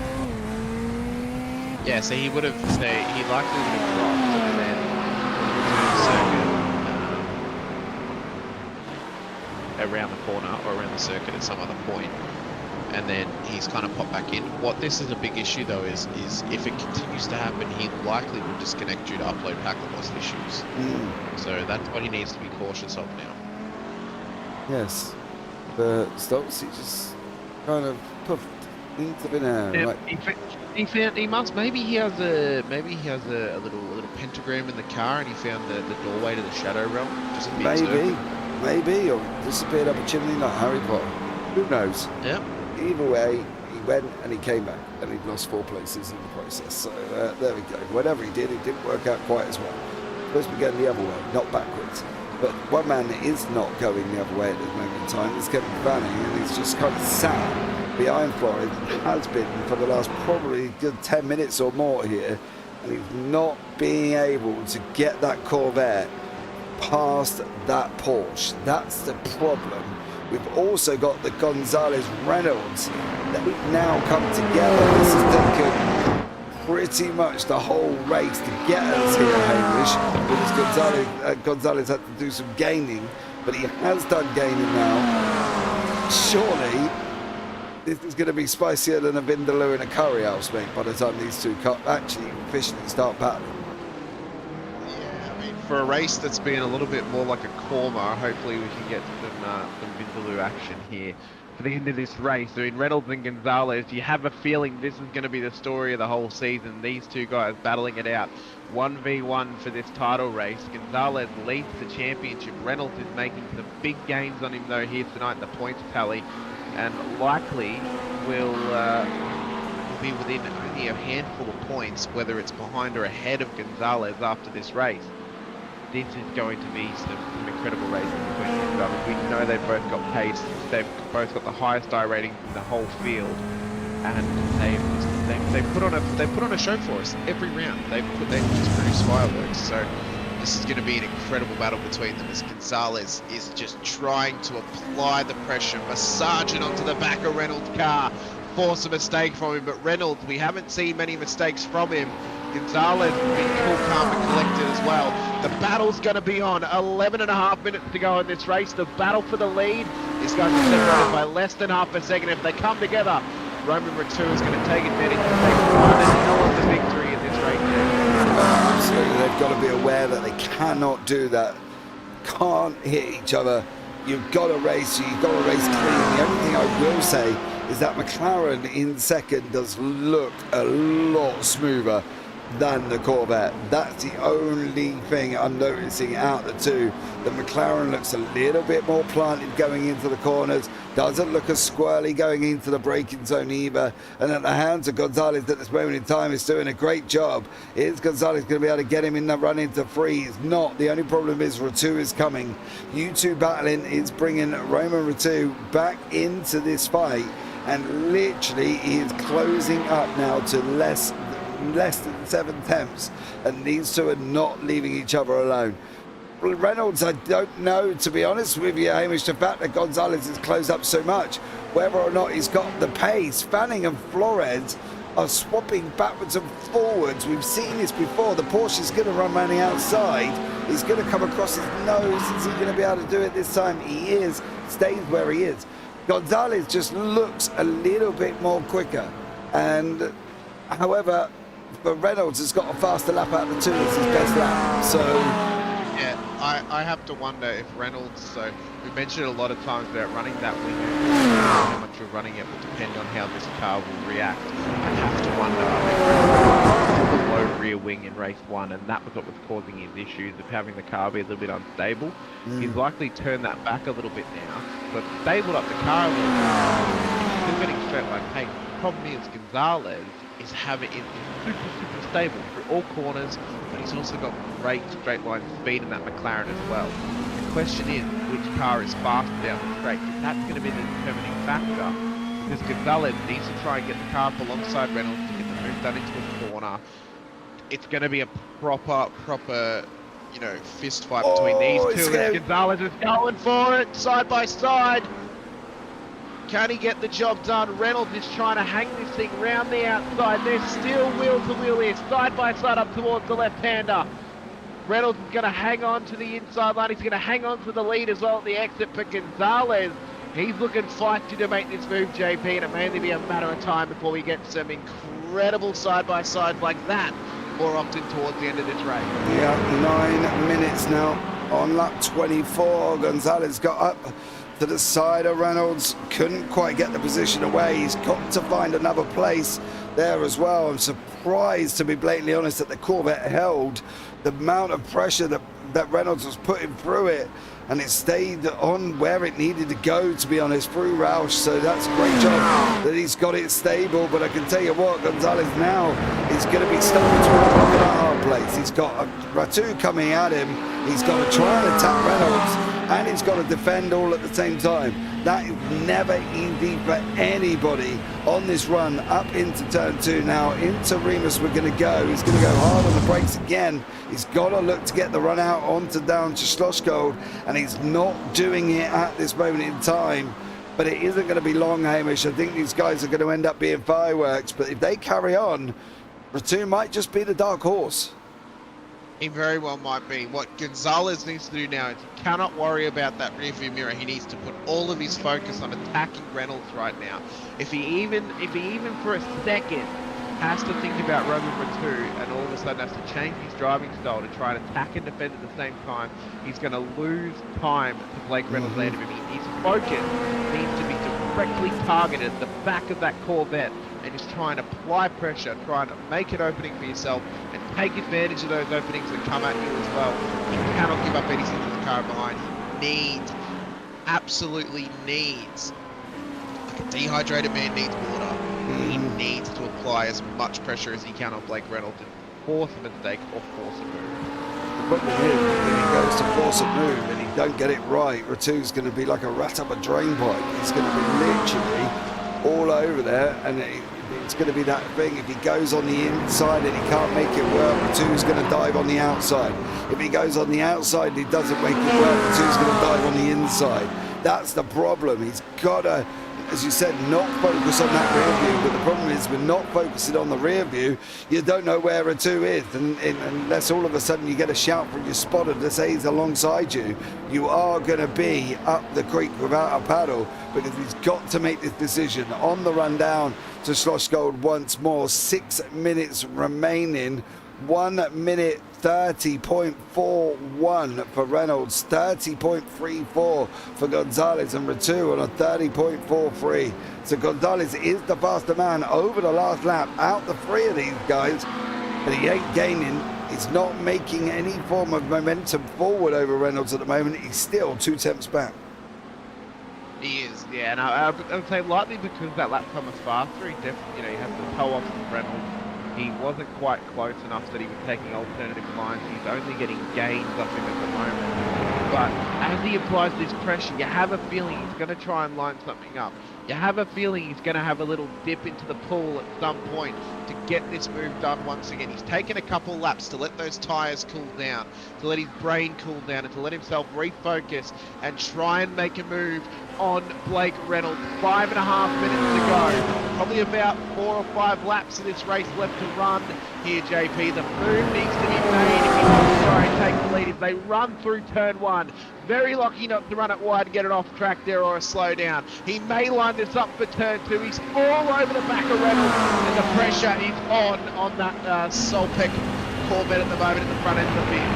Yeah, so he would have, he likely would have dropped and then around the corner or around the circuit at some other point, and then he's kind of popped back in. What this is a big issue though is if it continues to happen, he likely will disconnect due to upload packet loss issues. So that's what he needs to be cautious of now. Yes, but Stokes, he just kind of puffed into the air. Yeah, Right. he must. Maybe he has a little pentagram in the car, and he found the doorway to the Shadow Realm. Just Maybe, or disappeared up a chimney like Harry Potter. Who knows? Yeah. Either way, he went and he came back, and he lost 4 places in the process. So there we go. Whatever he did, it didn't work out quite as well. Supposed to be going the other way, not backwards. But one man that is not going the other way at this moment in time is Kevin Fanning, and he's just kind of sat behind Flores, has been for the last probably good 10 minutes or more here, and he's not being able to get that Corvette past that Porsche. That's the problem. We've also got the Gonzalez Reynolds. They've now come together. This has taken pretty much the whole race to get us here, Hamish, because Gonzalez had to do some gaining, but he has done gaining now. Surely this is going to be spicier than a Vindaloo and a Curry House, mate, by the time these two actually officially start battling. Yeah, I mean, for a race that's been a little bit more like a Corma, hopefully we can get some Vindaloo action here for the end of this race. I mean, Reynolds and Gonzalez, you have a feeling this is going to be the story of the whole season. These two guys battling it out 1v1 for this title race. Gonzalez leads the championship. Reynolds is making some big gains on him though here tonight in the points tally, and likely will be within only a handful of points, whether it's behind or ahead of Gonzalez after this race. this is going to be some incredible racing between these brothers. We know they've both got pace, they've both got the highest I ratings in the whole field, and they put on a show for us every round. They just produce fireworks. So this is going to be an incredible battle between them as Gonzalez is just trying to apply the pressure, massage it onto the back of Reynolds' car, force a mistake from him. But Reynolds, we haven't seen many mistakes from him. Gonzalez being cool, calm and collected as well. The battle's going to be on. 11.5 minutes to go in this race. The battle for the lead is going to be separated by less than half a second. If they come together, Roman Ratu is going to take advantage and take one hell of the victory in this race. Absolutely, they've got to be aware that they cannot do that. Can't hit each other. You've got to race. You've got to race clean. The only thing I will say is that McLaren in second does look a lot smoother than the Corvette. That's the only thing I'm noticing out the two. The McLaren looks a little bit more planted going into the corners, doesn't look as squirrely going into the braking zone either, and at the hands of Gonzalez at this moment in time is doing a great job. Is Gonzalez going to be able to get him in the run into free? He's not. The only problem is Ratu is coming. You two battling is bringing Roman Ratu back into this fight, and literally he is closing up now to less than 7 tenths, and these two are not leaving each other alone. Reynolds, I don't know, to be honest with you, Hamish, the fact that Gonzalez has closed up so much, whether or not he's got the pace. Fanning and Flores are swapping backwards and forwards. We've seen this before. The Porsche is going to run around the outside. He's going to come across his nose. Is he going to be able to do it this time? He is. Stays where he is. Gonzalez just looks a little bit more quicker. And, however, but Reynolds has got a faster lap out of the two. It's his best lap. So yeah, I have to wonder if Reynolds, so we mentioned a lot of times about running that wing, how much you're running it will depend on how this car will react. I have to wonder, I think Reynolds had a low rear wing in race 1, and that was what was causing his issues of having the car be a little bit unstable. He's likely turned that back a little bit now, but stabled up the car a little bit. He's still getting straight line pace. The problem is Gonzalez is having it super stable through all corners, but he's also got great straight line speed in that McLaren as well. The question is, which car is faster down the straight? That's going to be the determining factor, because Gonzalez needs to try and get the car up alongside Reynolds to get the move done into a corner. It's going to be a proper, you know, fist fight between these two. Gonzalez is going for it, side by side. Can he get the job done? Reynolds is trying to hang this thing round the outside. They're still wheel to wheel here, side by side up towards the left-hander. Reynolds is going to hang on to the inside line. He's going to hang on to the lead as well at the exit. But Gonzalez, he's looking feisty to make this move, JP, and it may only be a matter of time before we get some incredible side-by-sides like that more often towards the end of this race. Yeah, 9 minutes now on lap 24. Gonzalez got up to the side of Reynolds, couldn't quite get the position away. He's got to find another place there as well. I'm surprised, to be blatantly honest, that the Corvette held the amount of pressure that Reynolds was putting through it, and it stayed on where it needed to go, to be honest, through Roush. So that's a great job that he's got it stable. But I can tell you what, Gonzalez now is going to be stuck between a rock and a hard place. He's got a Ratu coming at him. He's got to try and attack Reynolds, and he's got to defend all at the same time. That is never easy for anybody on this run up into turn 2. Now into Remus we're going to go. He's going to go hard on the brakes again. He's got to look to get the run out onto down to Schlossgold, and he's not doing it at this moment in time. But it isn't going to be long, Hamish. I think these guys are going to end up being fireworks. But if they carry on, Ratu might just be the dark horse. He very well might be. What Gonzalez needs to do now is he cannot worry about that rearview mirror. He needs to put all of his focus on attacking Reynolds right now. If he even for a second has to think about Roman Ratu and all of a sudden has to change his driving style to try and attack and defend at the same time, he's going to lose time to Blake Reynolds ahead of him. His focus needs to be directly targeted at the back of that Corvette and just try and apply pressure, try and make an opening for yourself and take advantage of those openings that come at you as well. He cannot give up anything to the car behind. He absolutely needs, like a dehydrated man needs water. He needs to apply as much pressure as he can on Blake Reynolds. force a mistake or force a move. The problem is, when he goes to force a move and he don't get it right, Ratu's going to be like a rat up a drain pipe. He's going to be literally all over there, and it's going to be that thing. If he goes on the inside and he can't make it work, Ratu's going to dive on the outside. If he goes on the outside and he doesn't make it work, Ratu's going to dive on the inside. That's the problem. He's got to, as you said, not focus on that rear view. But the problem is, we're not focusing on the rear view. You don't know where Ratu is, and unless all of a sudden you get a shout from your spotter to say he's alongside you, you are going to be up the creek without a paddle, because he's got to make this decision on the run down to Schlossgold once more. 6 minutes remaining. 1 minute 30.41 for Reynolds, 30.34 for Gonzalez, and Ratu on a 30.43. So Gonzalez is the faster man over the last lap, out the 3 of these guys, but he ain't gaining. He's not making any form of momentum forward over Reynolds at the moment. He's still 2 tenths back. He is, yeah. And I would say likely because that lap time was faster. He definitely, he had to toe off from Reynolds. He wasn't quite close enough that he was taking alternative lines. He's only getting gains up him at the moment. But as he applies this pressure, you have a feeling he's going to try and line something up. You have a feeling he's going to have a little dip into the pool at some point to get this move done once again. He's taken a couple laps to let those tyres cool down, to let his brain cool down, and to let himself refocus and try and make a move on Blake Reynolds. 5.5 minutes to go. Probably about 4 or 5 laps of this race left to run here, JP. The move needs to be made if he wants to try and take the lead. If they run through turn 1, very lucky not to run it wide and get it off track there or a slowdown. He may line this up for turn 2. He's all over the back of Reynolds, and the pressure is on that Solpec Corvette at the moment in the front end of the field.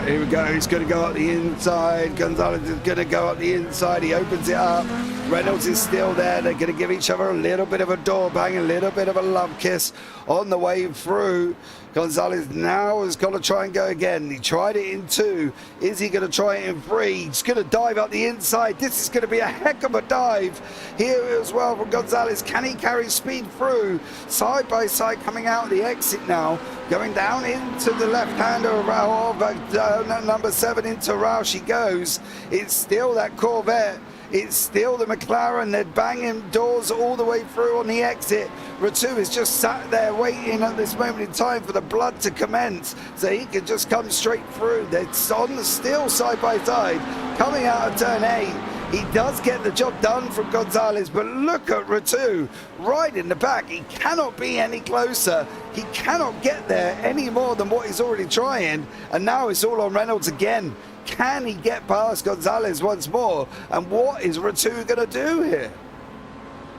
Here we go. He's going to go up the inside. Gonzalez is going to go up the inside. He opens it up. Reynolds is still there. They're going to give each other a little bit of a door bang, a little bit of a love kiss on the way through. Gonzalez now has got to try and go again. He tried it in 2. Is he going to try it in 3? He's going to dive up the inside. This is going to be a heck of a dive here as well from Gonzalez. Can he carry speed through? Side by side coming out of the exit now. Going down into the left-hander of number 7 into Roush he goes. It's still that Corvette. It's still the McLaren. They're banging doors all the way through on the exit. Ratu is just sat there waiting at this moment in time for the blood to commence so he can just come straight through. They're on the still side by side coming out of turn 8. He does get the job done from Gonzalez, but look at Ratu right in the back. He cannot be any closer. He cannot get there any more than what he's already trying. And now it's all on Reynolds again. Can he get past Gonzalez once more? And what is Ratu going to do here?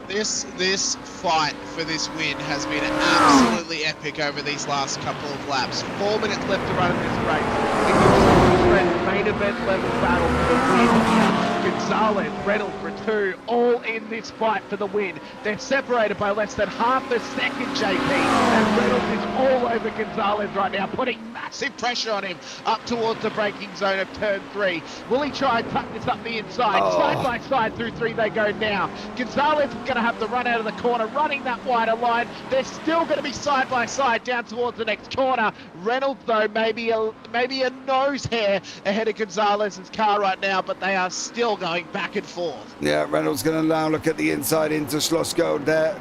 This fight for this win has been absolutely epic over these last couple of laps. 4 minutes left to run in this race. Main event level battle for the win here. Gonzalez, Reynolds, Ratu, all in this fight for the win. They're separated by less than half a second, JP, and Reynolds is all over Gonzalez right now, putting massive pressure on him up towards the braking zone of turn 3. Will he try and tuck this up the inside? Side by side through 3 they go now. Gonzalez is going to have to run out of the corner, running that wider line. They're still going to be side by side down towards the next corner. Reynolds, though, maybe a nose hair ahead of Gonzalez's car right now, but they are still going back and forth. Yeah, Reynolds going to now look at the inside into Schlossgold there.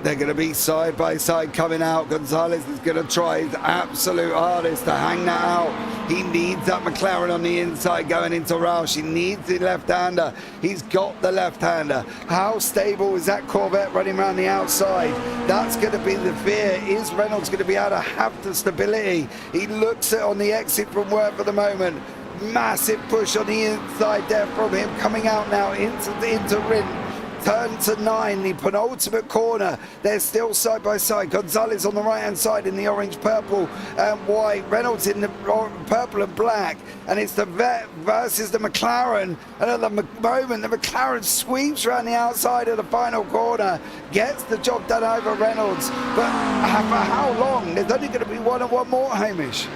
They're going to be side by side coming out. Gonzalez is going to try his absolute hardest to hang that out. He needs that McLaren on the inside going into Roush. He needs the left-hander. He's got the left-hander. How stable is that Corvette running around the outside? That's going to be the fear. Is Reynolds going to be able to have the stability? He looks at on the exit from work for the moment. Massive push on the inside there from him, coming out now into Rin. Turn to 9, the penultimate corner. They're still side by side. Gonzalez on the right hand side in the orange, purple and white. Reynolds in the purple and black. And it's the Vet versus the McLaren. And at the moment, the McLaren sweeps around the outside of the final corner. Gets the job done over Reynolds. But for how long? There's only going to be one and one more, Hamish.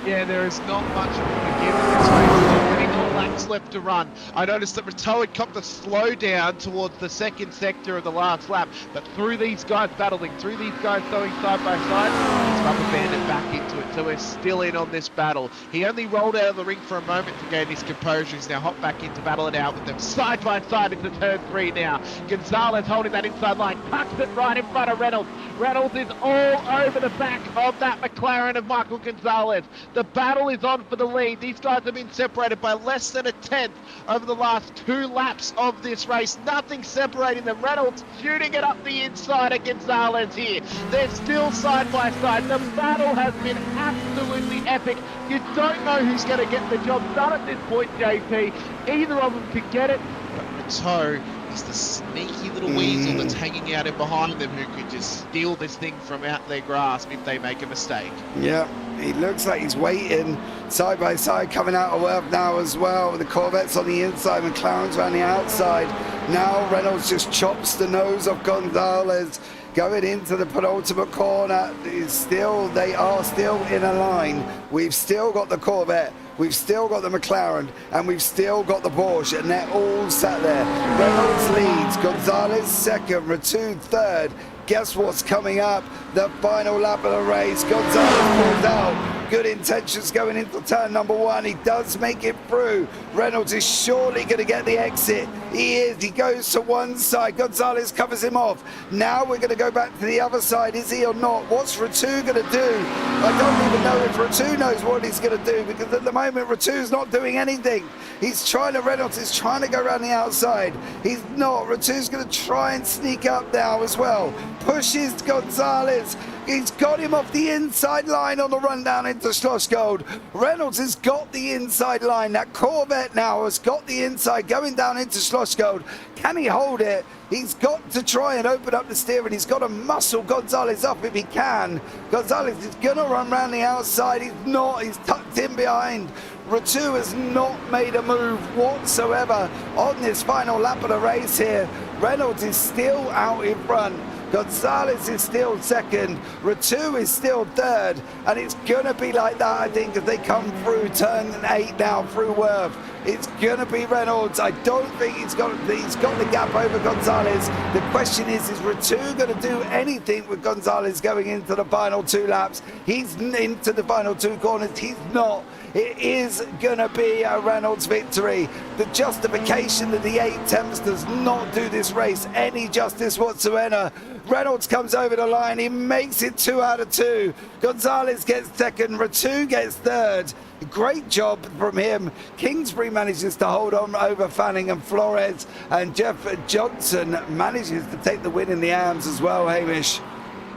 Yeah, there is not much of a give in this race. Already 4 laps left to run. I noticed that Rato had come to slow down towards the second sector of the last lap, but through these guys battling, through these guys going side by side, it's rubber banded back into it. So we're still in on this battle. He only rolled out of the ring for a moment to gain his composure. He's now hopped back in to battle it out with them side by side into turn 3 now. Gonzalez holding that inside line, tucks it right in front of Reynolds. Reynolds is all over the back of that McLaren of Michael Gonzalez. The battle is on for the lead. These guys have been separated by less than a tenth over the last 2 laps of this race. Nothing separating them. Reynolds shooting it up the inside of Gonzalez here. They're still side by side. The battle has been absolutely epic. You don't know who's going to get the job done at this point, JP. Either of them could get it. But Rateau is the sneaky little weasel that's hanging out in behind them who could just steal this thing from out their grasp if they make a mistake. Yeah, he looks like he's waiting side by side, coming out of Worth now as well. The Corvette's on the inside, McLaren's around the outside. Now Reynolds just chops the nose of Gonzalez, going into the penultimate corner. They are still in a line. We've still got the Corvette, we've still got the McLaren, and we've still got the Porsche, and they're all sat there. Reynolds leads, Gonzalez second, Rateau third. Guess what's coming up? The final lap of the race. Gonzalez pulls out. Good intentions going into turn number 1. He does make it through. Reynolds is surely going to get the exit. He is. He goes to one side. Gonzalez covers him off. Now we're going to go back to the other side. Is he or not? What's Rateau going to do? I don't even know if Rateau knows what he's going to do, because at the moment Rateau's not doing anything. Reynolds is trying to go around the outside. He's not. Rateau's going to try and sneak up now as well. Pushes Gonzalez. He's got him off the inside line on the run down into Schlossgold. Reynolds has got the inside line. That Corvette now has got the inside going down into Schlossgold. Can he hold it? He's got to try and open up the steering. He's got to muscle Gonzalez up if he can. Gonzalez is going to run around the outside. He's not. He's tucked in behind. Rateau has not made a move whatsoever on this final lap of the race here. Reynolds is still out in front. Gonzalez is still second, Rateau is still third, and it's going to be like that, I think, as they come through turn 8 now through Worth. It's going to be Reynolds. I don't think he's got the gap over Gonzalez. The question is Rateau going to do anything with Gonzalez going into the final 2 laps? He's into the final 2 corners. He's not. It is going to be a Reynolds victory. The justification that the 8 temps does not do this race any justice whatsoever. Reynolds comes over the line. He makes it 2 out of 2. Gonzalez gets second. Rateau gets third. Great job from him. Kingsbury manages to hold on over Fanning and Flores, and Jeff Johnson manages to take the win in the AMS as well, Hamish.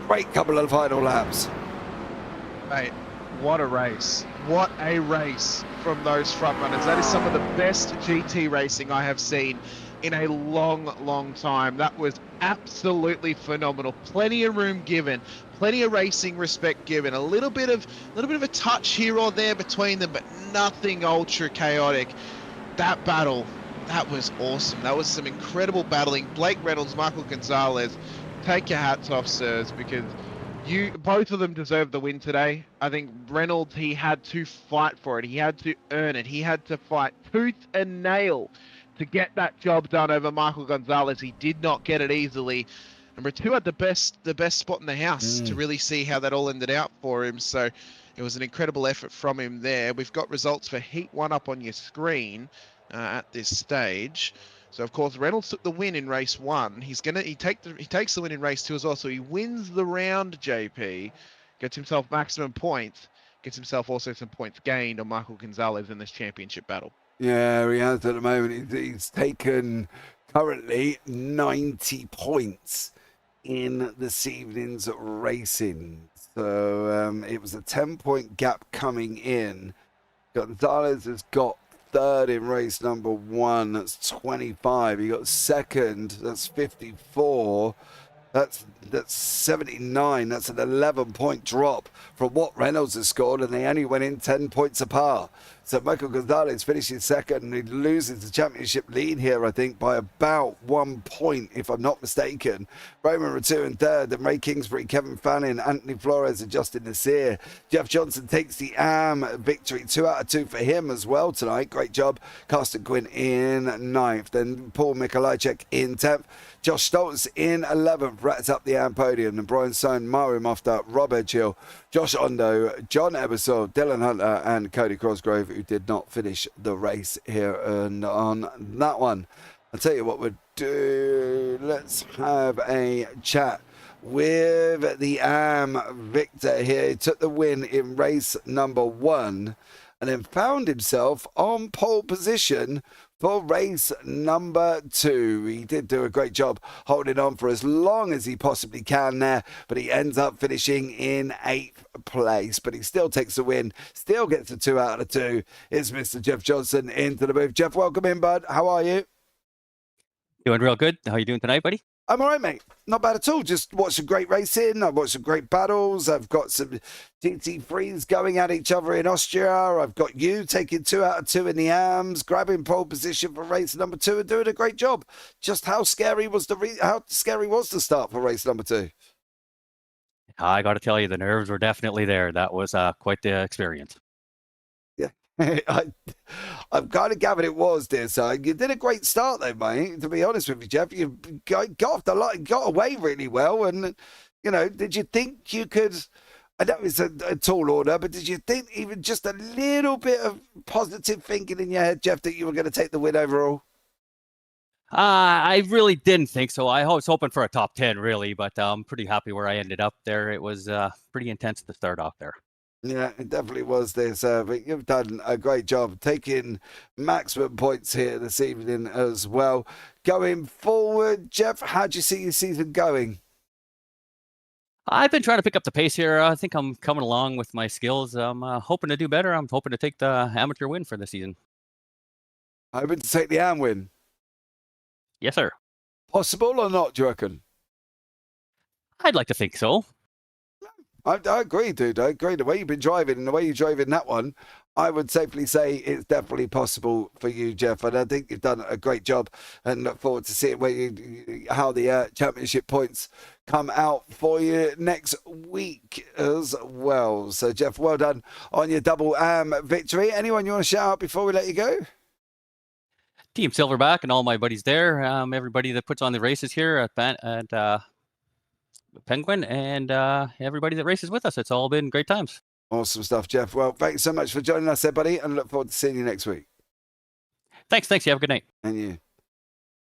Great couple of final laps. Mate, what a race. What a race from those front runners. That is some of the best GT racing I have seen in a long time. That was absolutely phenomenal. Plenty of room given, plenty of racing respect given, a little bit of a touch here or there between them, but nothing ultra chaotic. That battle, that was awesome. That was some incredible battling. Blake Reynolds, Michael Gonzalez, take your hats off, sirs, because both of them deserve the win today. I think Reynolds, he had to fight for it. He had to earn it. He had to fight tooth and nail to get that job done over Michael Gonzalez. He did not get it easily. Number 2 had the best spot in the house to really see how that all ended out for him. So it was an incredible effort from him there. We've got results for Heat 1 up on your screen at this stage. So of course Reynolds took the win in race 1. He takes the win in race 2 as well. So he wins the round, JP, gets himself maximum points, gets himself also some points gained on Michael Gonzalez in this championship battle. Yeah, he has at the moment. He's taken currently 90 points in this evening's racing. So it was a 10-point gap coming in. Gonzalez has got third in race number 1. That's 25. He got second. That's 54. That's 79. That's an 11-point drop from what Reynolds has scored, and they only went in 10 points apart. So Michael Gonzalez finishes second, and he loses the championship lead here, I think, by about 1 point, if I'm not mistaken. Roman Rateau in third, then Ray Kingsbury, Kevin Fanning, Anthony Flores, and Justin Nasir. Jeff Johnson takes the AM victory, 2 out of 2 for him as well tonight. Great job. Carsten Quinn in 9th, then Paul Mikolajczyk in 10th. Josh Stoltz in 11th, rats up the AM podium. And Brian Stone, Mario Mofta, Rob Edgehill, Josh Ondo, John Ebersol, Dylan Hunter, and Cody Cosgrove, who did not finish the race here and on that one. I'll tell you what we'll do. Let's have a chat with the AM Victor here. He took the win in race number 1 and then found himself on pole position for race number 2. He did do a great job holding on for as long as he possibly can there, but he ends up finishing in 8th place. But he still takes the win, still gets a 2 out of 2. It's Mr. Jeff Johnson into the booth. Jeff, welcome in, bud. How are you? Doing real good. How you doing tonight, buddy? I'm all right, mate. Not bad at all. Just watched some great racing. I've watched some great battles. I've got some Gt3s going at each other in Austria. I've got you taking 2 out of 2 in the AMs, grabbing pole position for race number 2 and doing a great job. Just how scary was the start for race number 2? I got to tell you, the nerves were definitely there. That was quite the experience. I've kind of gathered it was, dear son. You did a great start, though, mate. To be honest with you, Jeff, you got off the line, got away really well. And you know, did you think you could? I know it's a tall order, but did you think even just a little bit of positive thinking in your head, Jeff, that you were going to take the win overall? I really didn't think so. I was hoping for a top 10, really, but I'm pretty happy where I ended up there. It was pretty intense to start off there. Yeah, it definitely was this, but you've done a great job taking maximum points here this evening as well. Going forward, Jeff, how do you see your season going? I've been trying to pick up the pace here. I think I'm coming along with my skills. I'm hoping to do better. I'm hoping to take the amateur win for the season. Hoping to take the AM win. Yes, sir. Possible or not, do you reckon? I'd like to think so. I agree, dude. I agree. The way you've been driving and the way you drove in that one, I would safely say it's definitely possible for you, Jeff. And I think you've done a great job and look forward to seeing how the championship points come out for you next week as well. So, Jeff, well done on your double AM victory. Anyone you want to shout out before we let you go? Team Silverback and all my buddies there. Everybody that puts on the races here at Penguin and everybody that races with us. It's all been great times. Awesome stuff, Jeff. Well, thanks so much for joining us there, buddy, and look forward to seeing you next week. Thanks. You have a good night. And you.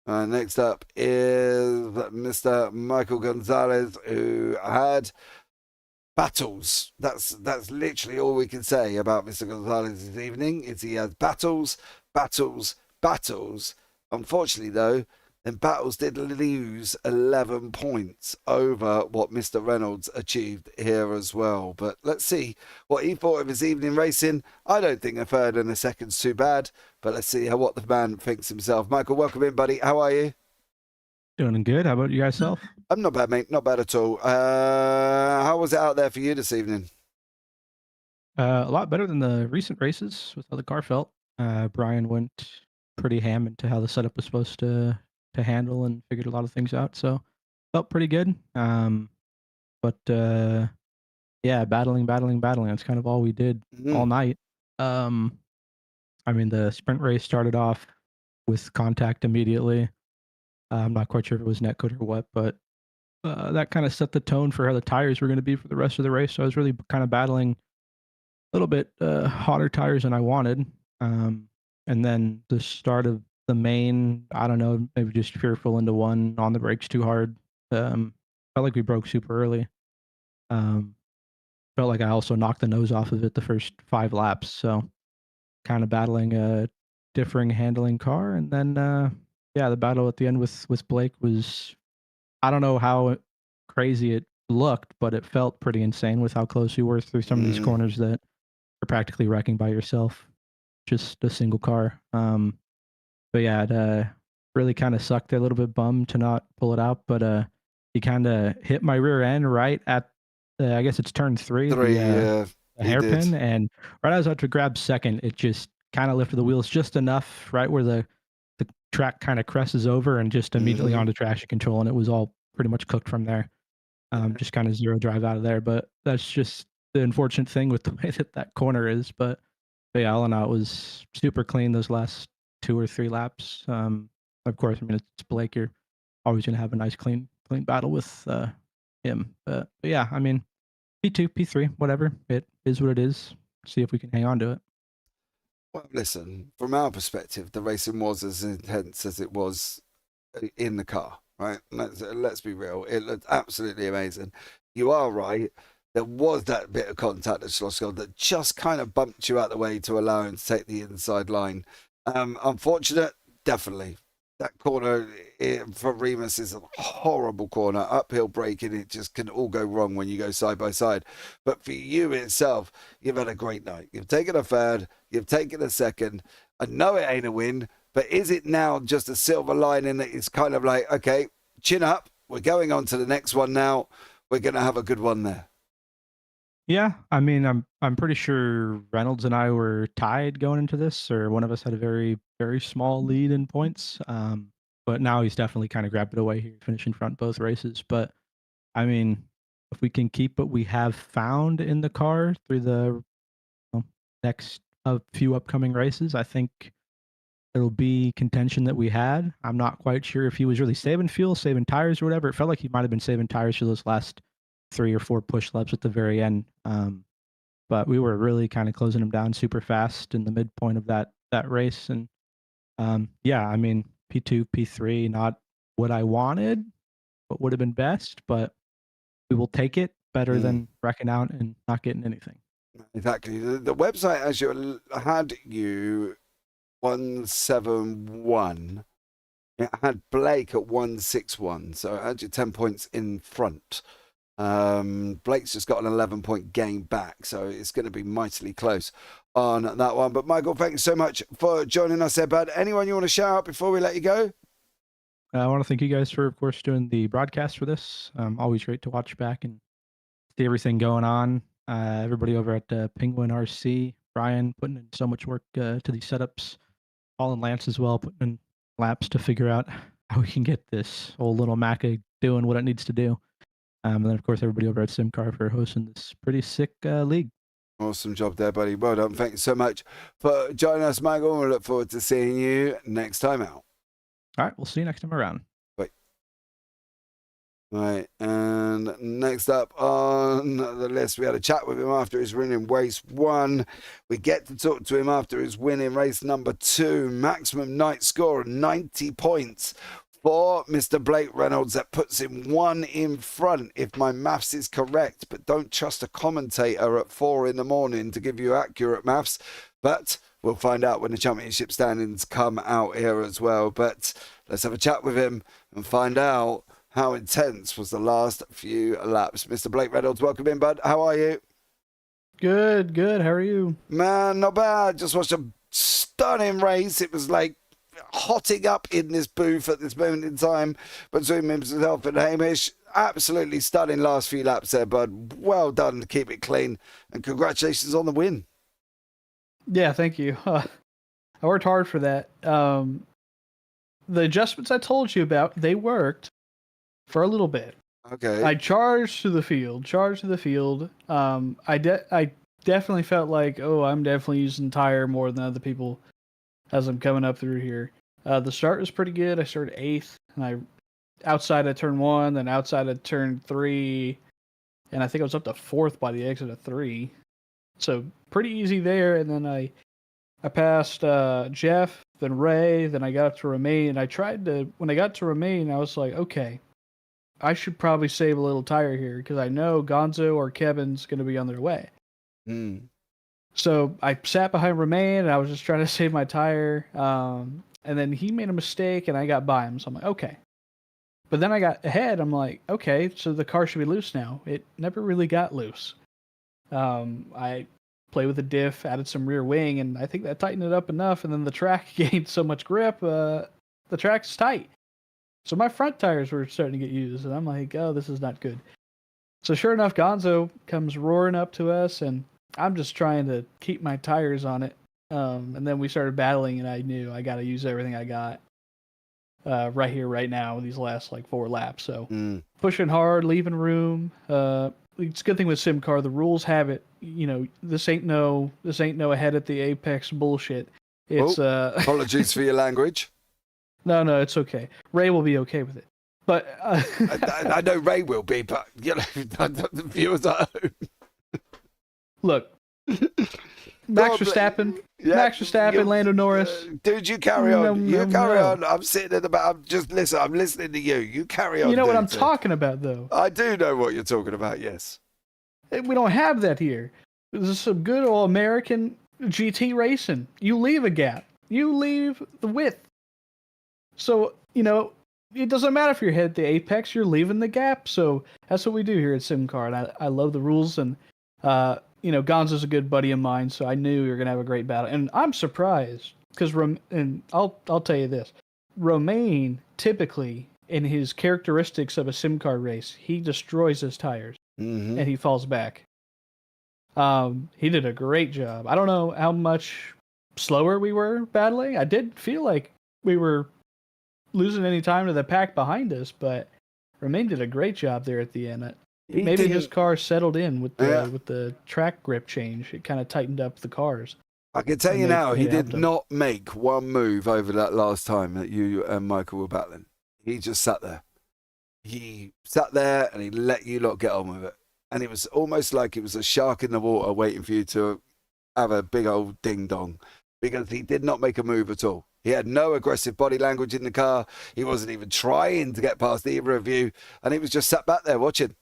Next up is Mr. Michael Gonzalez, who had battles. That's literally all we can say about Mr. Gonzalez this evening, is he has battles. Unfortunately, though, then Battles did lose 11 points over what Mr. Reynolds achieved here as well. But let's see what he thought of his evening racing. I don't think a third and a second's too bad, but let's see what the man thinks himself. Michael, welcome in, buddy. How are you? Doing good. How about you guys self? I'm not bad, mate. Not bad at all. How was it out there for you this evening? A lot better than the recent races with how the car felt. Brian went pretty ham into how the setup was supposed to handle and figured a lot of things out. So felt pretty good. But yeah, battling. That's kind of all we did all night. I mean, the sprint race started off with contact immediately. I'm not quite sure if it was netcode or what, but that kind of set the tone for how the tires were going to be for the rest of the race. So I was really kind of battling a little bit hotter tires than I wanted. And then the start of the main, I don't know, maybe just fearful into one, on the brakes too hard. Felt like we broke super early. Felt like I also knocked the nose off of it the first 5 laps. So kind of battling a differing handling car. And then, yeah, the battle at the end with Blake was, I don't know how crazy it looked, but it felt pretty insane with how close you were through some of these corners that are practically wrecking by yourself. Just a single car. But yeah, it really kind of sucked. A little bit bummed to not pull it out, but he kind of hit my rear end right at, I guess it's turn 3. The hairpin. And right as I was about to grab second, it just kind of lifted the wheels just enough, right where the track kind of cresses over and just immediately onto traction control. And it was all pretty much cooked from there. Just kind of zero drive out of there. But that's just the unfortunate thing with the way that corner is. But yeah, all in all, it was super clean those last 2 or 3 laps. Of course, I mean, it's Blake. You're always going to have a nice, clean clean battle with him. But yeah, I mean, P2, P3, whatever. It is what it is. See if we can hang on to it. Well, listen, from our perspective, the racing was as intense as it was in the car, right? Let's be real. It looked absolutely amazing. You are right. There was that bit of contact at Schlossgold that just kind of bumped you out the way to allow him to take the inside line. Unfortunate, definitely. That corner for Remus is a horrible corner. Uphill braking, it just can all go wrong when you go side by side. But for you itself, you've had a great night. You've taken a third, you've taken a second. I know it ain't a win, but is it now just a silver lining that it's kind of like, okay, chin up, we're going on to the next one now. We're going to have a good one there. Yeah, I mean, I'm pretty sure Reynolds and I were tied going into this, or one of us had a very, very small lead in points. But now he's definitely kind of grabbed it away here, finishing front both races. But I mean, if we can keep what we have found in the car through the next few upcoming races, I think it'll be contention that we had. I'm not quite sure if he was really saving fuel, saving tires, or whatever. It felt like he might have been saving tires for those last 3 or 4 push laps at the very end. But we were really kind of closing him down super fast in the midpoint of that race. And yeah, I mean, P2, P3, not what I wanted, what would have been best, but we will take it better than wrecking out and not getting anything. Exactly. The website as you had you 171. It had Blake at 161, so it had you 10 points in front. Blake's just got an 11-point gain back, so it's going to be mightily close on that one. But Michael, thank you so much for joining us there, bud. Anyone you want to shout out before we let you go? I want to thank you guys for, of course, doing the broadcast for this. Always great to watch back and see everything going on. Everybody over at Penguin RC, Brian putting in so much work to these setups. Paul and Lance as well, putting in laps to figure out how we can get this old little Maca doing what it needs to do. And then, of course, everybody over at Simcar for hosting this pretty sick league. Awesome job there, buddy. Well done. Thank you so much for joining us, Michael. We look forward to seeing you next time out. All right, we'll see you next time around. Bye. Right, and next up on the list, we had a chat with him after his win in race 1. We get to talk to him after his win in race number 2. Maximum night score of 90 points for Mr. Blake Reynolds. That puts him 1 in front, if my maths is correct. But don't trust a commentator at 4 in the morning to give you accurate maths. But we'll find out when the championship standings come out here as well. But let's have a chat with him and find out how intense was the last few laps. Mr. Blake Reynolds, welcome in, bud. How are you? Good. How are you? Man, not bad. Just watched a stunning race. It was like hotting up in this booth at this moment in time between himself and Hamish. Absolutely stunning last few laps there, bud. Well done to keep it clean, and congratulations on the win. Yeah, thank you. I worked hard for that. The adjustments I told you about, they worked for a little bit. Okay. I charged to the field. I definitely felt like, I'm definitely using tire more than other people as I'm coming up through here. The start was pretty good. I started 8th, and I outside of turn 1, then outside of turn 3, and I think I was up to 4th by the exit of 3. So pretty easy there, and then I passed Jeff, then Ray, then I got up to Remain. When I got to Remain, I was like, okay, I should probably save a little tire here, because I know Gonzo or Kevin's going to be on their way. So I sat behind Remain, and I was just trying to save my tire. And then he made a mistake, and I got by him. So I'm like, okay. But then I got ahead. I'm like, okay, so the car should be loose now. It never really got loose. I played with the diff, added some rear wing, and I think that tightened it up enough. And then the track gained so much grip, the track's tight. So my front tires were starting to get used, and I'm like, oh, this is not good. So sure enough, Gonzo comes roaring up to us, and I'm just trying to keep my tires on it. And then we started battling, and I knew I got to use everything I got right here, right now, these last 4 laps. So pushing hard, leaving room. It's a good thing with Simcar. The rules have it. This ain't no ahead at the apex bullshit. It's apologies for your language. No, it's okay. Ray will be okay with it. But I know Ray will be, but you know, the viewers at home. look, Max Verstappen, Lando Norris. Dude, you carry on. No, You carry no. on. I'm sitting in the back. I'm listening to you. You carry on. You know what dude. I'm talking about, though. I do know what you're talking about. Yes. We don't have that here. This is some good old American GT racing. You leave a gap. You leave the width. So, you know, it doesn't matter if you're headed the apex, you're leaving the gap. So that's what we do here at Simcar. And I love the rules. And, you know, Gonzo's a good buddy of mine, so I knew we were going to have a great battle. And I'm surprised because, and I'll tell you this, Romain typically, in his characteristics of a Simcar race, he destroys his tires and he falls back. He did a great job. I don't know how much slower we were battling. I did feel like we were losing any time to the pack behind us, but Romain did a great job there at the end. Maybe his car settled in with the track grip change. It kind of tightened up the cars. I can tell you now, he did not make one move over that last time that you and Michael were battling. He just sat there. He sat there and he let you lot get on with it. And it was almost like it was a shark in the water waiting for you to have a big old ding dong, because he did not make a move at all. He had no aggressive body language in the car. He wasn't even trying to get past either of you. And he was just sat back there watching.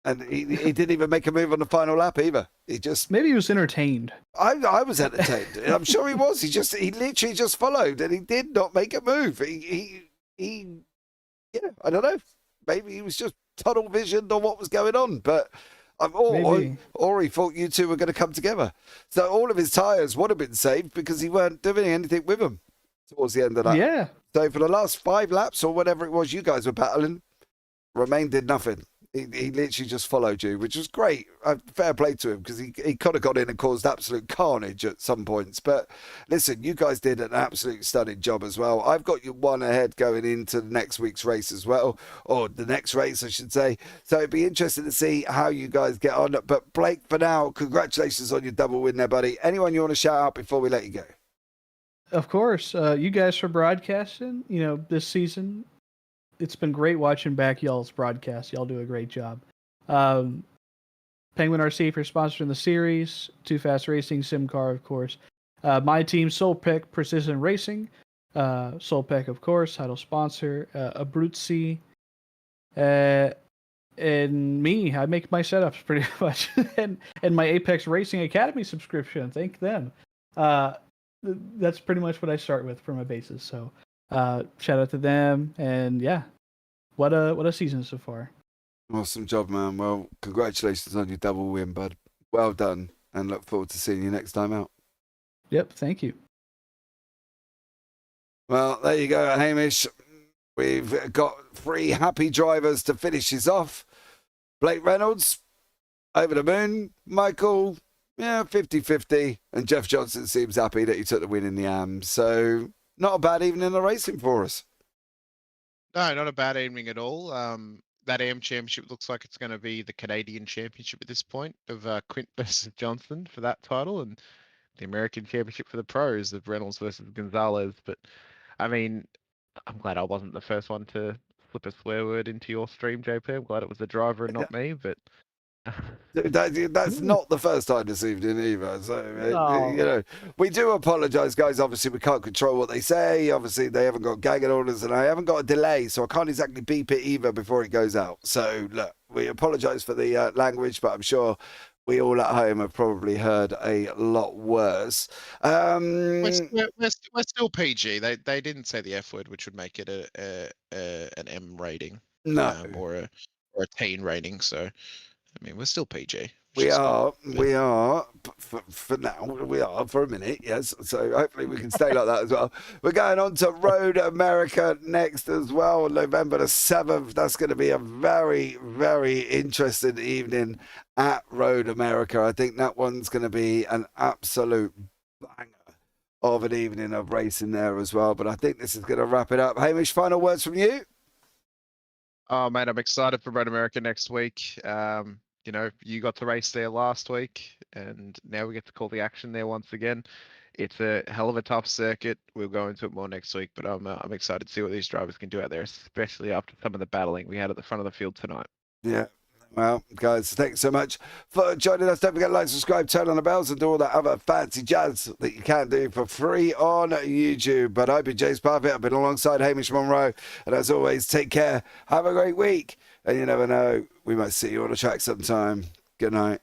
And he didn't even make a move on the final lap either. He just... Maybe he was entertained. I was entertained. I'm sure he was. He literally just followed and he did not make a move. He yeah, I don't know. Maybe he was just tunnel visioned on what was going on. But... Or he thought you two were going to come together. So all of his tyres would have been saved because he weren't doing anything with them towards the end of that. Yeah. So for the last 5 laps or whatever it was you guys were battling, Romain did nothing. He literally just followed you, which was great. Fair play to him, because he could have got in and caused absolute carnage at some points. But listen, you guys did an absolute stunning job as well. I've got you one ahead going into next week's race as well, or the next race, I should say. So it'd be interesting to see how you guys get on. But Blake, for now, congratulations on your double win there, buddy. Anyone you want to shout out before we let you go? Of course. You guys for broadcasting, you know, this season. It's been great watching back y'all's broadcast. Y'all do a great job. Penguin RC for sponsoring the series. Too Fast Racing, Simcar, of course. My team, Solpec Precision Racing. Solpec, of course, title sponsor. Abruzzi. And me, I make my setups pretty much. and my Apex Racing Academy subscription. Thank them. That's pretty much what I start with for my bases. So shout out to them, and yeah, what a season so far. Awesome job, man. Well, congratulations on your double win, bud. Well done, and look forward to seeing you next time out. Yep, thank you. Well, there you go, Hamish. We've got 3 happy drivers to finish this off. Blake Reynolds, over the moon. Michael, yeah, 50-50. And Jeff Johnson seems happy that he took the win in the AM. So not a bad evening of racing for us. No, not a bad evening at all. That AM championship looks like it's going to be the Canadian championship at this point of Quint versus Johnson for that title, and the American championship for the pros of Reynolds versus Gonzalez. But I mean, I'm glad I wasn't the first one to slip a swear word into your stream, JP. I'm glad it was the driver and not me, but... That's not the first time this evening either. So, you know, we do apologise, guys. Obviously, we can't control what they say. Obviously, they haven't got gagging orders, and I haven't got a delay, so I can't exactly beep it either before it goes out. So, look, we apologise for the language, but I'm sure we all at home have probably heard a lot worse. We're still PG. They didn't say the F word, which would make it an M rating, or a teen rating. So, I mean, we're still PG. We are, for now, we are for a minute, yes. So hopefully we can stay like that as well. We're going on to Road America next as well, November the 7th. That's going to be a very, very interesting evening at Road America. I think that one's going to be an absolute banger of an evening of racing there as well. But I think this is going to wrap it up. Hamish, final words from you? Oh, man, I'm excited for Road America next week. You know, you got to race there last week, and now we get to call the action there once again. It's a hell of a tough circuit. We'll go into it more next week, but I'm excited to see what these drivers can do out there, especially after some of the battling we had at the front of the field tonight. Yeah. Well, guys, thanks so much for joining us. Don't forget to like, subscribe, turn on the bells, and do all that other fancy jazz that you can do for free on YouTube. But I've been James Parfitt. I've been alongside Hamish Munro. And as always, take care. Have a great week. And you never know, we might see you on the track sometime. Good night.